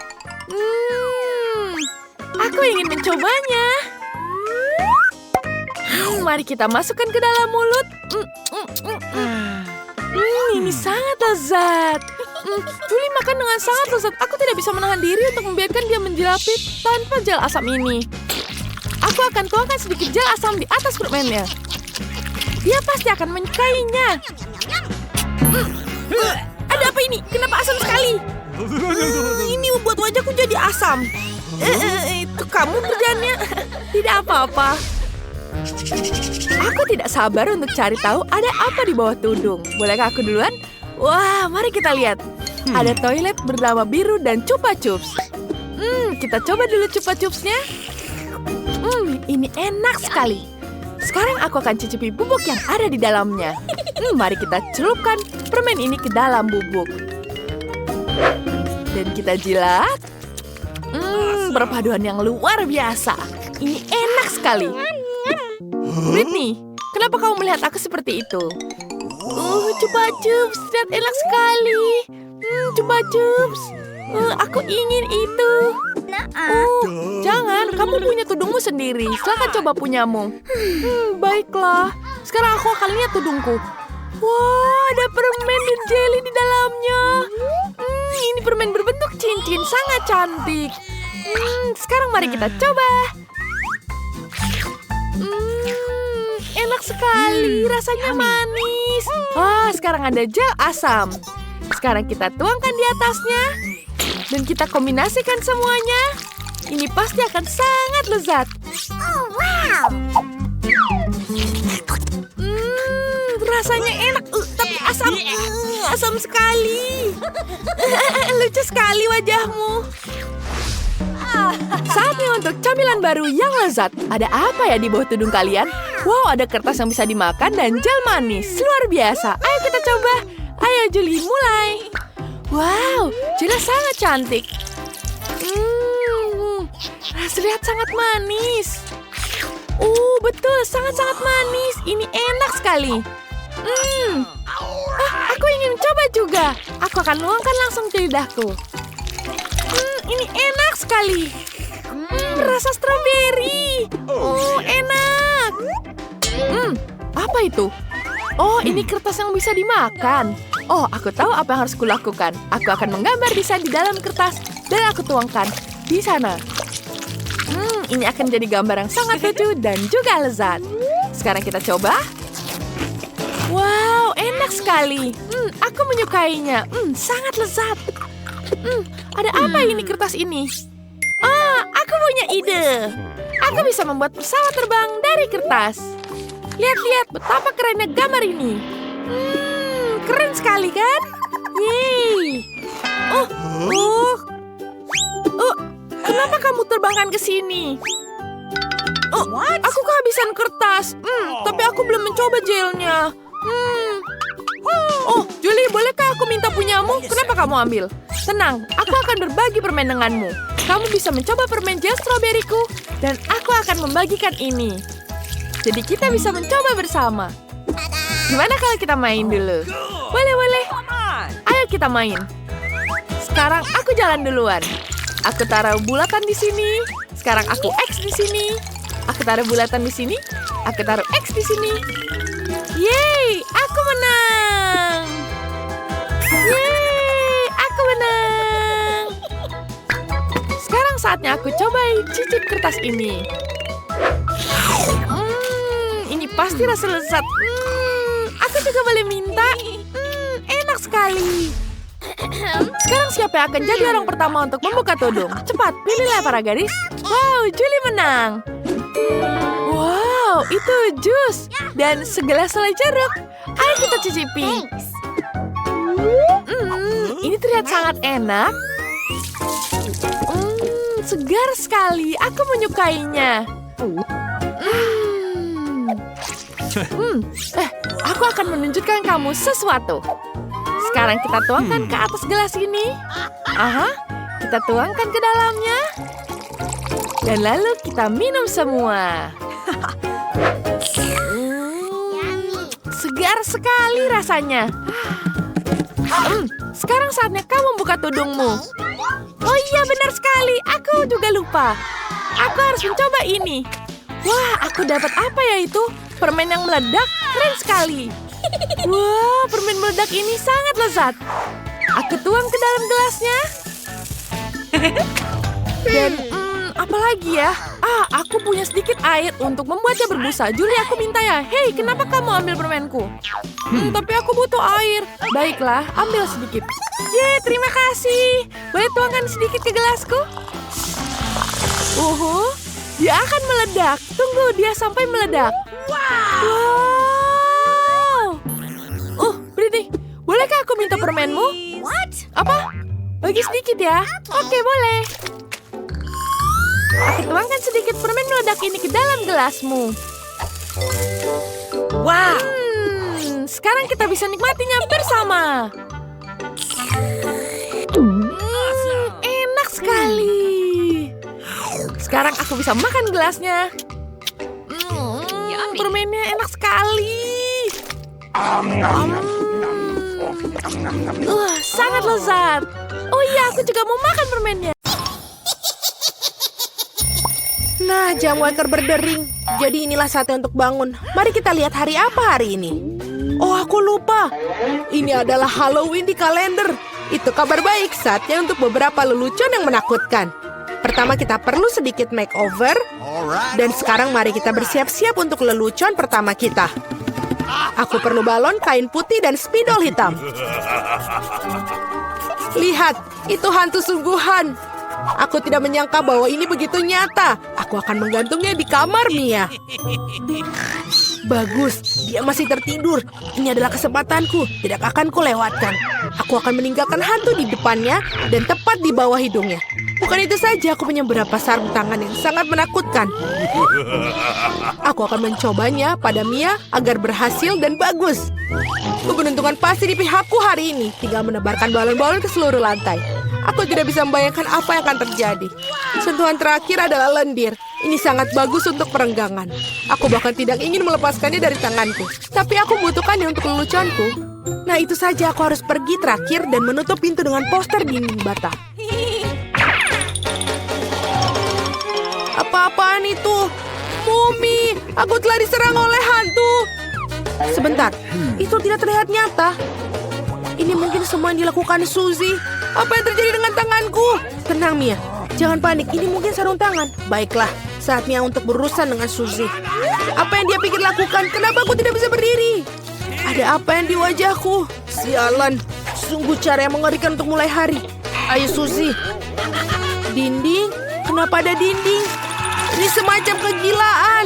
Aku ingin mencobanya. Mari kita masukkan ke dalam mulut. Ini sangat lezat. Julie makan dengan sangat lezat. Aku tidak bisa menahan diri untuk membiarkan dia menjelapit tanpa gel asam ini. Aku akan tuangkan sedikit gel asam di atas permennya. Dia pasti akan menyukainya. Ada apa ini? Kenapa asam sekali? Ini membuat wajahku jadi asam. Itu kamu kerjanya. Tidak apa-apa. Aku tidak sabar untuk cari tahu ada apa di bawah tudung. Bolehkah aku duluan? Wah, mari kita lihat. Ada toilet bernama biru dan Chupa Chups. Kita coba dulu Chupa Chupsnya. Ini enak sekali. Sekarang aku akan cicipi bubuk yang ada di dalamnya. Mari kita celupkan permen ini ke dalam bubuk. Dan kita jilat. Perpaduan yang luar biasa. Ini enak sekali. Britney, kenapa kamu melihat aku seperti itu? Chupa Chups, terlihat enak sekali. Chupa Chups. Aku ingin itu. Jangan, kamu punya tudungmu sendiri. Silakan coba punyamu. Baiklah. Sekarang aku akan lihat tudungku. Wah, ada permen dan jelly di dalamnya. Ini permen berbentuk cincin, sangat cantik. Sekarang mari kita coba. Enak sekali, rasanya manis. Sekarang ada gel asam. Sekarang kita tuangkan di atasnya. Dan kita kombinasikan semuanya. Ini pasti akan sangat lezat. Rasanya enak, tapi asam. Asam sekali. Lucu sekali wajahmu. Saatnya untuk camilan baru yang lezat. Ada apa ya di bawah tudung kalian? Wow, ada kertas yang bisa dimakan dan gel manis. Luar biasa. Ayo kita coba. Ayo Julie, mulai. Wow, jelas sangat cantik. Lihat sangat manis. Betul, sangat-sangat manis. Ini enak sekali. Aku ingin coba juga. Aku akan nuangkan langsung ke lidahku. Ini enak sekali. Rasa stroberi. Enak. Apa itu? Oh, ini kertas yang bisa dimakan. Oh, aku tahu apa yang harus kulakukan. Aku akan menggambar desain di dalam kertas dan aku tuangkan di sana. Ini akan jadi gambar yang sangat lucu dan juga lezat. Sekarang kita coba. Wow, enak sekali. Aku menyukainya. Sangat lezat. Ada apa ini kertas ini? Aku punya ide. Aku bisa membuat pesawat terbang dari kertas. Lihat-lihat betapa kerennya gambar ini. Keren sekali kan? Yeay. Kenapa kamu terbangkan ke sini? Aku kehabisan kertas. Tapi aku belum mencoba gelnya. Oh, Julie, bolehkah aku minta punyamu? Kenapa kamu ambil? Tenang, aku akan berbagi permen denganmu. Kamu bisa mencoba permen gel stroberiku, dan aku akan membagikan ini. Jadi kita bisa mencoba bersama. Gimana kalau kita main dulu? Boleh. Ayo kita main. Sekarang aku jalan duluan. Aku taruh bulatan di sini. Sekarang aku X di sini. Aku taruh bulatan di sini. Aku taruh X di sini. Yeay, aku menang. Yeay, aku menang. Sekarang saatnya aku cobain cicip kertas ini. Ini pasti rasa lezat. Aku juga boleh minta. Enak sekali. Sekarang siapa yang akan jadi orang pertama untuk membuka tudung? Cepat, pilihlah para gadis. Wow, Julie menang. Wow, itu jus dan segelas selai jeruk. Ayo kita cicipi. Ini terlihat sangat enak. Segar sekali. Aku menyukainya. Aku akan menunjukkan kamu sesuatu. Sekarang kita tuangkan ke atas gelas ini. Kita tuangkan ke dalamnya. Dan lalu kita minum semua. Segar sekali rasanya. Sekarang saatnya kamu membuka tudungmu. Oh iya, benar sekali. Aku juga lupa. Aku harus mencoba ini. Wah, aku dapat apa ya itu? Permen yang meledak. Keren sekali. Wah, permen meledak ini sangat lezat. Aku tuang ke dalam gelasnya. Dan apa lagi ya? Aku punya sedikit air untuk membuatnya berbusa. Julie, aku minta ya. Hei, kenapa kamu ambil permenku? Tapi aku butuh air. Baiklah, ambil sedikit. Yeay, terima kasih. Boleh tuangkan sedikit ke gelasku? Dia akan meledak. Tunggu, dia sampai meledak. Wow. Britney, bolehkah aku minta permenmu? Apa? Bagi sedikit ya. Oke, boleh. Aku tuangkan sedikit permen meledak ini ke dalam gelasmu. Wow. Sekarang kita bisa nikmatinya bersama. Enak sekali. Sekarang aku bisa makan gelasnya. Permennya enak sekali. Sangat lezat. Oh iya, aku juga mau makan permennya. Nah, jam waker berdering. Jadi inilah saatnya untuk bangun. Mari kita lihat hari apa hari ini. Oh, aku lupa. Ini adalah Halloween di kalender. Itu kabar baik, saatnya untuk beberapa lelucon yang menakutkan. Pertama kita perlu sedikit makeover. Dan sekarang mari kita bersiap-siap untuk lelucon pertama kita. Aku perlu balon, kain putih, dan spidol hitam. Lihat, itu hantu sungguhan. Aku tidak menyangka bahwa ini begitu nyata. Aku akan menggantungnya di kamar Mia. Bagus, dia masih tertidur. Ini adalah kesempatanku, tidak akan kulewatkan. Aku akan meninggalkan hantu di depannya dan tepat di bawah hidungnya. Bukan itu saja, aku punya beberapa sarung tangan yang sangat menakutkan. Aku akan mencobanya pada Mia agar berhasil dan bagus. Keberuntungan pasti di pihakku hari ini. Tinggal menebarkan balon-balon ke seluruh lantai. Aku tidak bisa membayangkan apa yang akan terjadi. Sentuhan terakhir adalah lendir. Ini sangat bagus untuk perenggangan. Aku bahkan tidak ingin melepaskannya dari tanganku. Tapi aku membutuhkannya untuk leluconku. Nah, itu saja, aku harus pergi terakhir dan menutup pintu dengan poster dinding bata. Apa-apaan itu? Mumi, aku telah diserang oleh hantu. Sebentar, itu tidak terlihat nyata. Ini mungkin semua yang dilakukan Suzy. Apa yang terjadi dengan tanganku? Tenang, Mia. Jangan panik, ini mungkin sarung tangan. Baiklah, saatnya untuk berurusan dengan Suzy. Apa yang dia pikir lakukan? Kenapa aku tidak bisa berdiri? Ada apa yang di wajahku? Sialan, sungguh cara yang mengerikan untuk mulai hari. Ayo Suzy. Dinding? Kenapa ada dinding? Ini semacam kegilaan.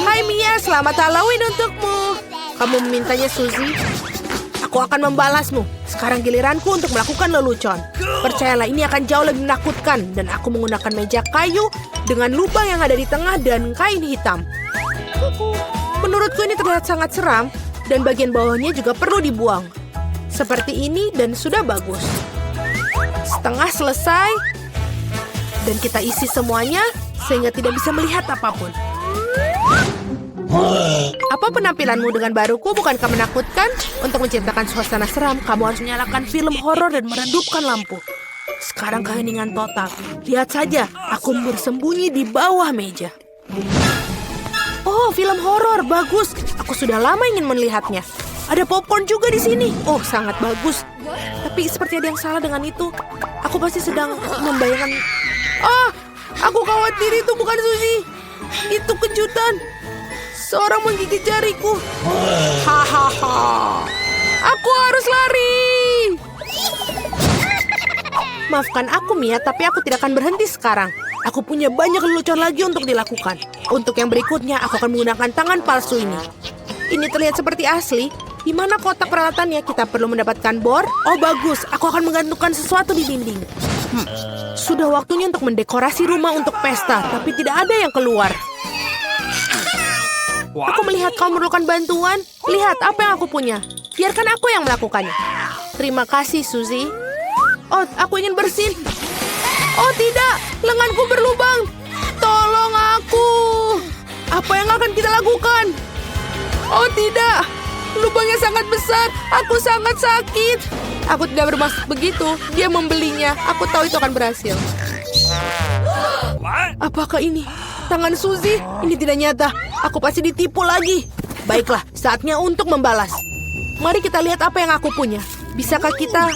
Hai Mia, selamat Halloween untukmu. Kamu memintanya Suzy? Aku akan membalasmu. Sekarang giliranku untuk melakukan lelucon. Percayalah, ini akan jauh lebih menakutkan. Dan aku menggunakan meja kayu dengan lubang yang ada di tengah dan kain hitam. Menurutku ini terlihat sangat seram. Dan bagian bawahnya juga perlu dibuang. Seperti ini dan sudah bagus. Setengah selesai. Dan kita isi semuanya sehingga tidak bisa melihat apapun. Apa penampilanmu dengan baruku bukankah menakutkan? Untuk menciptakan suasana seram, kamu harus menyalakan film horor dan meredupkan lampu. Sekarang keheningan total. Lihat saja, aku bersembunyi di bawah meja. Oh, film horor, bagus. Aku sudah lama ingin melihatnya. Ada popcorn juga di sini. Oh, sangat bagus. Tapi seperti ada yang salah dengan itu. Aku pasti sedang membayangkan... Ah, aku khawatir itu bukan Suzy. Itu kejutan. Seorang menggigit jariku. Hahaha. Aku harus lari. Maafkan aku, Mia, tapi aku tidak akan berhenti sekarang. Aku punya banyak lelucon lagi untuk dilakukan. Untuk yang berikutnya, aku akan menggunakan tangan palsu ini. Ini terlihat seperti asli. Di mana kotak peralatannya? Kita perlu mendapatkan bor. Oh, bagus. Aku akan menggantungkan sesuatu di dinding. Sudah waktunya untuk mendekorasi rumah untuk pesta, tapi tidak ada yang keluar. Aku melihat kau memerlukan bantuan. Lihat apa yang aku punya. Biarkan aku yang melakukannya. Terima kasih, Suzy. Oh, aku ingin bersin. Oh, tidak. Lenganku berlubang. Tolong aku. Apa yang akan kita lakukan? Oh, tidak. Lubangnya sangat besar. Aku sangat sakit. Aku tidak bermaksud begitu. Dia membelinya. Aku tahu itu akan berhasil. Apakah ini tangan Suzy? Ini tidak nyata. Aku pasti ditipu lagi. Baiklah, saatnya untuk membalas. Mari kita lihat apa yang aku punya. Bisakah kita...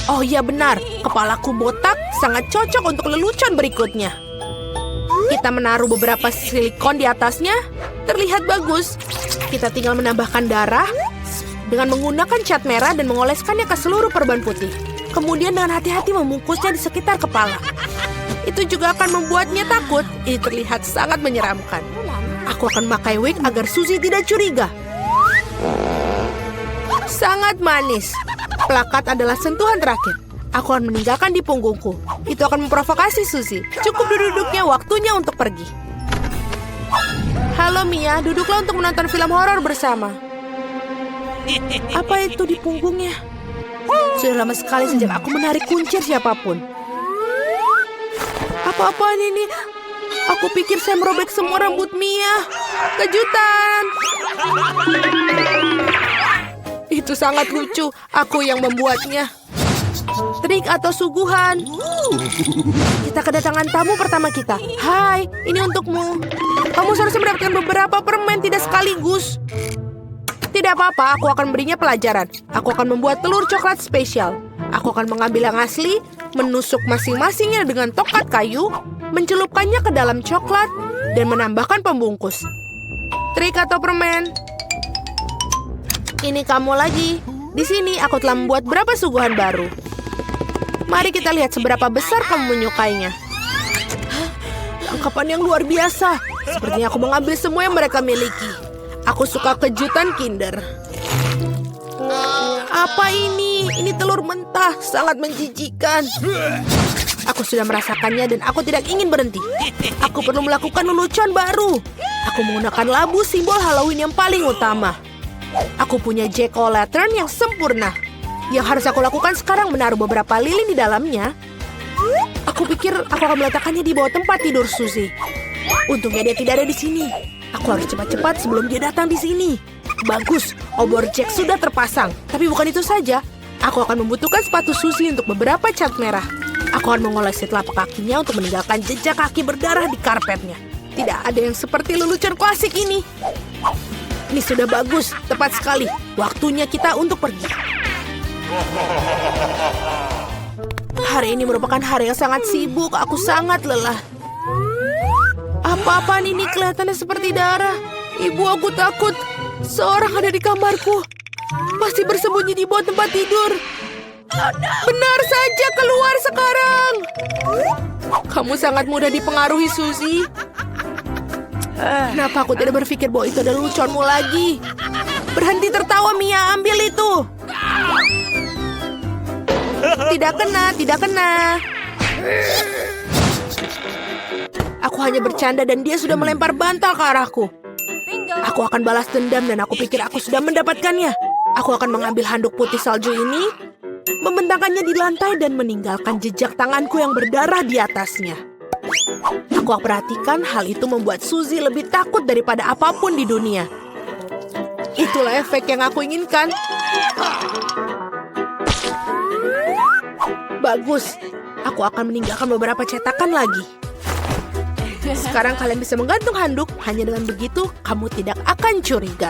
Oh iya benar, kepalaku botak sangat cocok untuk lelucon berikutnya. Kita menaruh beberapa silikon di atasnya. Terlihat bagus. Kita tinggal menambahkan darah dengan menggunakan cat merah dan mengoleskannya ke seluruh perban putih. Kemudian dengan hati-hati membungkusnya di sekitar kepala. Itu juga akan membuatnya takut. Ini terlihat sangat menyeramkan. Aku akan memakai wig agar Suzy tidak curiga. Sangat manis. Plakat adalah sentuhan terakhir. Aku akan meninggalkan di punggungku. Itu akan memprovokasi Suzy. Cukup duduknya, waktunya untuk pergi. Halo Mia, duduklah untuk menonton film horor bersama. Apa itu di punggungnya? Sudah lama sekali sejak aku menarik kuncir siapapun. Apa-apaan ini? Aku pikir saya merobek semua rambut Mia. Kejutan! Itu sangat lucu. Aku yang membuatnya. Trik atau suguhan. Kita kedatangan tamu pertama kita. Hai, ini untukmu. Kamu seharusnya mendapatkan beberapa permen, tidak sekaligus. Tidak apa-apa, aku akan berinya pelajaran. Aku akan membuat telur coklat spesial. Aku akan mengambil yang asli, menusuk masing-masingnya dengan tokat kayu, mencelupkannya ke dalam coklat, dan menambahkan pembungkus. Trik atau permen? Ini kamu lagi. Di sini aku telah membuat beberapa suguhan baru. Mari kita lihat seberapa besar kamu menyukainya. Tangkapan yang luar biasa. Sepertinya aku mengambil semua yang mereka miliki. Aku suka kejutan Kinder. Apa ini? Ini telur mentah, sangat menjijikan. Aku sudah merasakannya dan aku tidak ingin berhenti. Aku perlu melakukan lelucon baru. Aku menggunakan labu simbol Halloween yang paling utama. Aku punya jack-o'-lantern yang sempurna. Yang harus aku lakukan sekarang menaruh beberapa lilin di dalamnya. Aku pikir aku akan meletakkannya di bawah tempat tidur Suzy. Untungnya dia tidak ada di sini. Aku harus cepat-cepat sebelum dia datang di sini. Bagus, obor Jack sudah terpasang. Tapi bukan itu saja. Aku akan membutuhkan sepatu Suzy untuk beberapa cat merah. Aku akan mengolesi telapak kakinya untuk meninggalkan jejak kaki berdarah di karpetnya. Tidak ada yang seperti lelucon klasik ini. Ini sudah bagus, tepat sekali. Waktunya kita untuk pergi. Hari ini merupakan hari yang sangat sibuk. Aku sangat lelah. Apa-apaan ini kelihatannya seperti darah. Ibu, aku takut. Seorang ada di kamarku. Pasti bersembunyi di bawah tempat tidur. Benar saja, keluar sekarang. Kamu sangat mudah dipengaruhi, Suzy. Kenapa aku tidak berpikir bahwa itu adalah lucuanmu lagi? Berhenti tertawa, Mia. Ambil itu. Tidak kena, tidak kena. Aku hanya bercanda dan dia sudah melempar bantal ke arahku. Aku akan balas dendam dan aku pikir aku sudah mendapatkannya. Aku akan mengambil handuk putih salju ini, membentangkannya di lantai dan meninggalkan jejak tanganku yang berdarah di atasnya. Aku perhatikan hal itu membuat Suzy lebih takut daripada apapun di dunia. Itulah efek yang aku inginkan. Bagus. Aku akan meninggalkan beberapa cetakan lagi. Sekarang kalian bisa menggantung handuk. Hanya dengan begitu, kamu tidak akan curiga.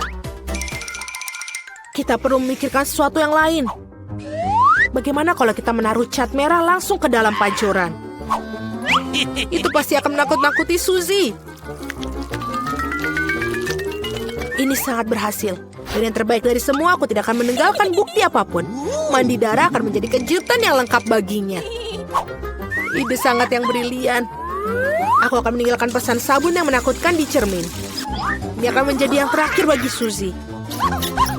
Kita perlu memikirkan sesuatu yang lain. Bagaimana kalau kita menaruh cat merah langsung ke dalam pancuran? Itu pasti akan menakut-nakuti Suzy. Ini sangat berhasil. Dan yang terbaik dari semua, aku tidak akan meninggalkan bukti apapun. Mandi darah akan menjadi kejutan yang lengkap baginya. Ide sangat yang brilian. Aku akan meninggalkan pesan sabun yang menakutkan di cermin. Ini akan menjadi yang terakhir bagi Suzy.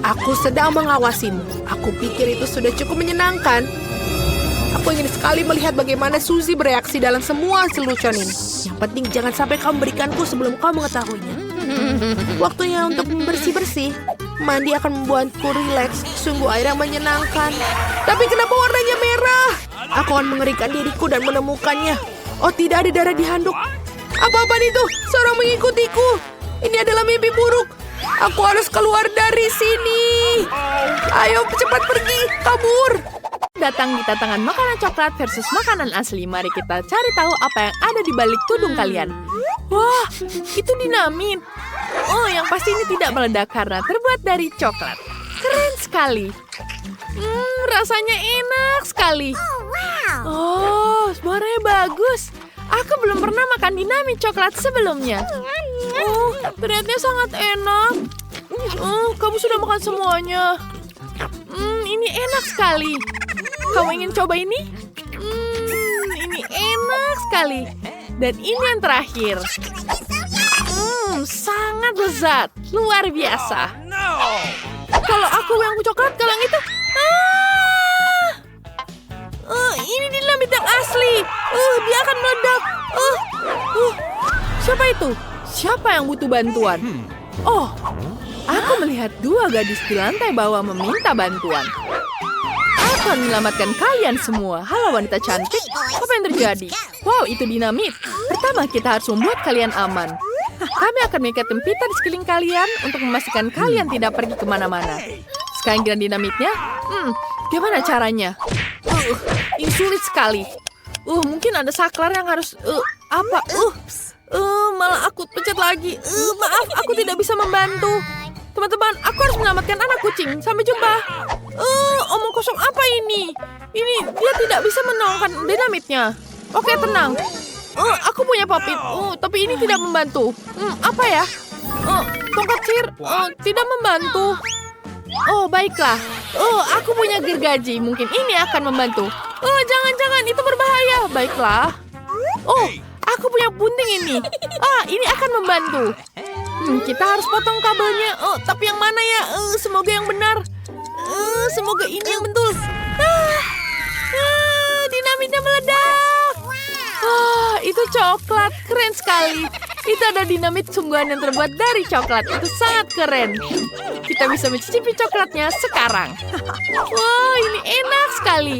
Aku sedang mengawasimu. Aku pikir itu sudah cukup menyenangkan. Aku ingin sekali melihat bagaimana Suzy bereaksi dalam semua selucuan ini. Yang penting jangan sampai kamu berikanku sebelum kau mengetahuinya. Waktunya untuk bersih-bersih. Mandi akan membuatku rileks. Sungguh air yang menyenangkan. Tapi kenapa warnanya merah? Aku akan mengerikan diriku dan menemukannya. Oh, tidak ada darah di handuk. Apa-apaan itu? Seorang mengikutiku. Ini adalah mimpi buruk. Aku harus keluar dari sini. Ayo cepat pergi, kabur. Datang di tantangan makanan coklat versus makanan asli. Mari kita cari tahu apa yang ada di balik tudung kalian. Wah, itu dinamit. Oh, yang pasti ini tidak meledak karena terbuat dari coklat. Keren sekali. Rasanya enak sekali. Oh, suaranya bagus. Aku belum pernah makan dinamit coklat sebelumnya. Oh, ternyata sangat enak. Kamu sudah makan semuanya. Ini enak sekali. Kamu ingin coba ini? Ini enak sekali. Dan ini yang terakhir. Sangat lezat. Luar biasa. Kalau aku yang coklat, kalau yang itu... ini dinamit yang asli. Dia akan meledak. Siapa itu? Siapa yang butuh bantuan? Oh, aku melihat dua gadis di lantai bawah meminta bantuan. Aku akan menyelamatkan kalian semua. Halo wanita cantik, apa yang terjadi? Wow, itu dinamit. Pertama, kita harus membuat kalian aman. Kami akan mengikat tempitan di sekeliling kalian untuk memastikan kalian tidak pergi kemana-mana. Sekarang giliran dinamitnya. Gimana caranya? Ini sulit sekali. Mungkin ada saklar yang harus... malah aku pencet lagi. Maaf, aku tidak bisa membantu. Teman-teman, aku harus menyelamatkan anak kucing. Sampai jumpa. Omong kosong apa ini? Ini dia tidak bisa menolongkan dinamitnya. Oke, tenang. Aku punya papit. Tapi ini tidak membantu. Apa ya? Tongkat sihir tidak membantu. Oh, baiklah. Aku punya gergaji. Mungkin ini akan membantu. Jangan-jangan itu berbahaya. Baiklah. Aku punya gunting ini. Ini akan membantu. Kita harus potong kabelnya. Tapi yang mana ya? Semoga yang benar. Semoga ini yang betul. Dinamitnya meledak. Itu coklat. Keren sekali. Itu ada dinamit sungguhan yang terbuat dari coklat. Itu sangat keren. Kita bisa mencicipi coklatnya sekarang. Wow, ini enak sekali.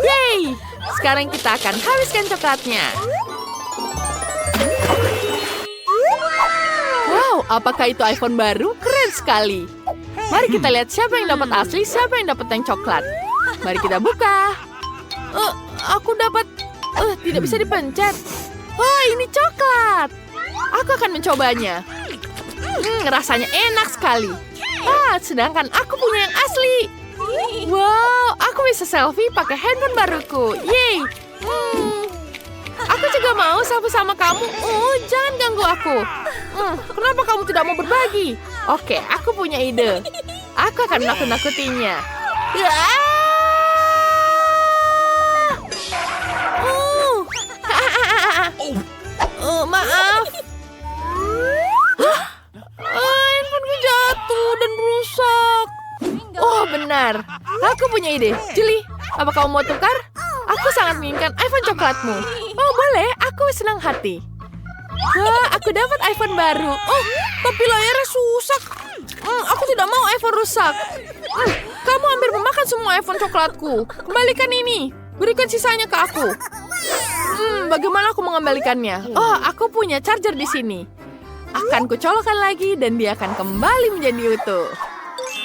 Yeay. Sekarang kita akan habiskan coklatnya. Wow, apakah itu iPhone baru? Keren sekali. Mari kita lihat siapa yang dapat asli, siapa yang dapat yang coklat. Mari kita buka. Aku dapat... tidak bisa dipencet. Wah, ini coklat. Aku akan mencobanya. Rasanya enak sekali. Sedangkan aku punya yang asli. Wow, aku bisa selfie pakai handphone baruku. Yeay. Aku juga mau selfie sama kamu. Jangan ganggu aku. Kenapa kamu tidak mau berbagi? Oke, aku punya ide. Aku akan menakut-nakutinya. Maaf. Handphoneku jatuh dan rusak. Oh, benar. Aku punya ide. Julie, apa kamu mau tukar? Aku sangat menginginkan iPhone coklatmu. Oh, boleh. Aku senang hati. Aku dapat iPhone baru. Tapi layarnya rusak. Aku tidak mau iPhone rusak. Kamu hampir memakan semua iPhone coklatku. Kembalikan ini. Berikan sisanya ke aku. Bagaimana aku mengembalikannya? Aku punya charger di sini. Akan kucolokkan lagi dan dia akan kembali menjadi utuh.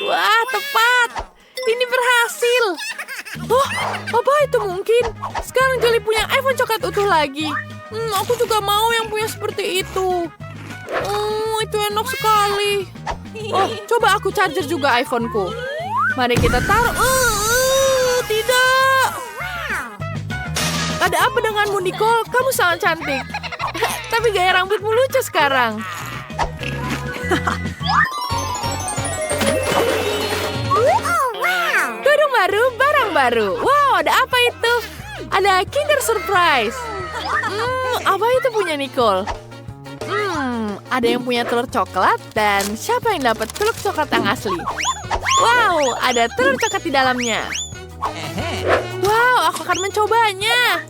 Wah, tepat. Ini berhasil. Apa itu mungkin? Sekarang Julie punya iPhone coklat utuh lagi. Aku juga mau yang punya seperti itu. Itu enak sekali. Coba aku charger juga iPhone-ku. Mari kita taruh. Tidak. Ada apa denganmu, Nicole? Kamu sangat cantik. Tapi gaya rambutmu lucu sekarang. Gedung baru, barang baru. Wow, ada apa itu? Ada Kinder Surprise. Apa itu punya Nicole? Ada yang punya telur coklat dan siapa yang dapat telur coklat yang asli? Wow, ada telur coklat di dalamnya. Wow, aku akan mencobanya.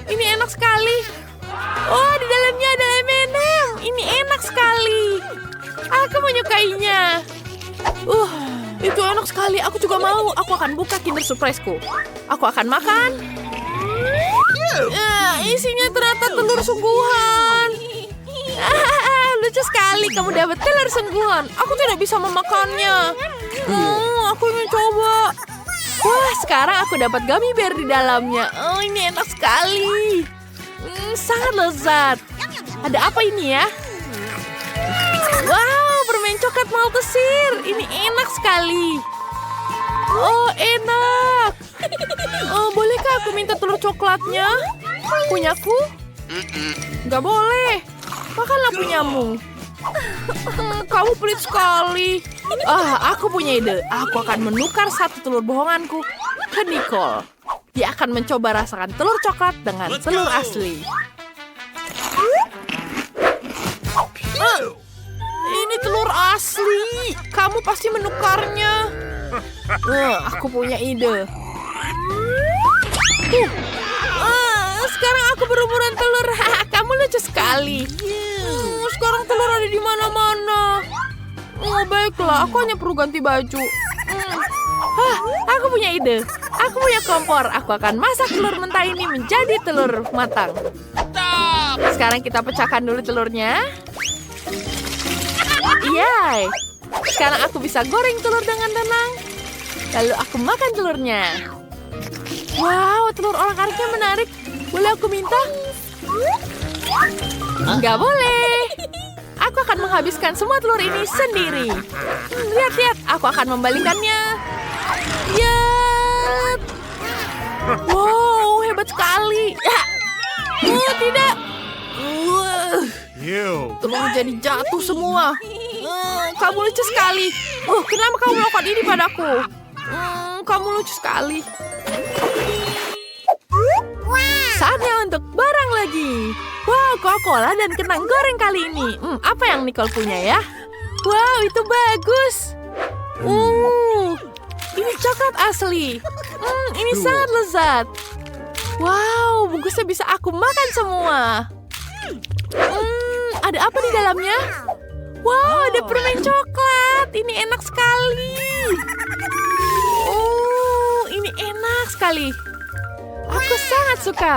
Ini enak sekali. Di dalamnya ada M&M. Ini enak sekali. Aku menyukainya. Itu enak sekali. Aku juga mau. Aku akan buka Kinder Surprise-ku. Aku akan makan. Isinya ternyata telur sungguhan. Lucu sekali. Kamu dapat telur sungguhan. Aku tidak bisa memakannya. Aku ingin coba. Wah, sekarang aku dapat gummy bear di dalamnya. Ini enak sekali. Sangat lezat. Ada apa ini ya? Wow, permen coklat Maltesir. Ini enak sekali. Enak. Bolehkah aku minta telur coklatnya? Punyaku? Nggak boleh. Makanlah punyamu. Kamu pelit sekali. Aku punya ide. Aku akan menukar satu telur bohonganku ke Nicole. Dia akan mencoba rasakan telur coklat dengan telur asli. Ini telur asli. Kamu pasti menukarnya. Aku punya ide. Sekarang aku berumuran telur. Kamu lucu sekali. Sekarang telur ada di mana-mana. Baiklah, aku hanya perlu ganti baju. Aku punya ide. Aku punya kompor. Aku akan masak telur mentah ini menjadi telur matang. Sekarang kita pecahkan dulu telurnya. Yay! Sekarang aku bisa goreng telur dengan tenang. Lalu aku makan telurnya. Wow, telur orak-ariknya menarik. Boleh aku minta? Nggak boleh. Aku akan menghabiskan semua telur ini sendiri. Lihat-lihat, aku akan membalikannya. Yap. Wow, hebat sekali. Tidak. Telur jadi jatuh semua. Kamu lucu sekali. Kenapa kamu melakukan ini padaku? Kamu lucu sekali. Saatnya untuk barang lagi. Wow, Coca-Cola dan kentang goreng kali ini. Apa yang Nicole punya ya? Wow, itu bagus. Ini coklat asli. Ini sangat lezat. Wow, bungkusnya bisa aku makan semua. Ada apa di dalamnya? Wow, ada permen coklat. Ini enak sekali. Ini enak sekali. Aku sangat suka.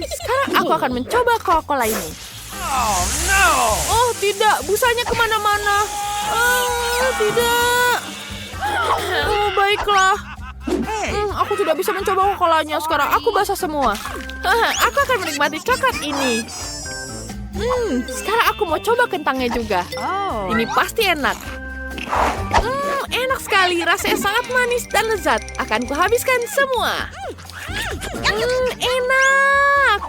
Sekarang aku akan mencoba Coca-Cola ini. Tidak, busanya kemana-mana. Tidak. Baiklah. Aku tidak bisa mencoba Coca-Colanya. Sekarang aku basah semua. Aku akan menikmati coklat ini. Sekarang aku mau coba kentangnya juga. Ini pasti enak. Enak sekali, rasanya sangat manis dan lezat. Akan kuhabiskan semua. Enak.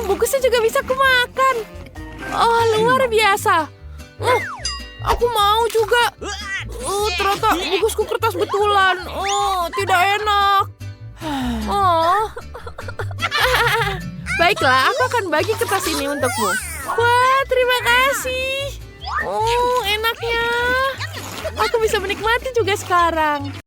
Bungkusnya juga bisa kumakan. Luar biasa. Aku mau juga. Ternyata bungkusku kertas betulan. Tidak enak. Baiklah, aku akan bagi kertas ini untukmu. Wah, terima kasih. Enaknya. Aku bisa menikmati juga sekarang.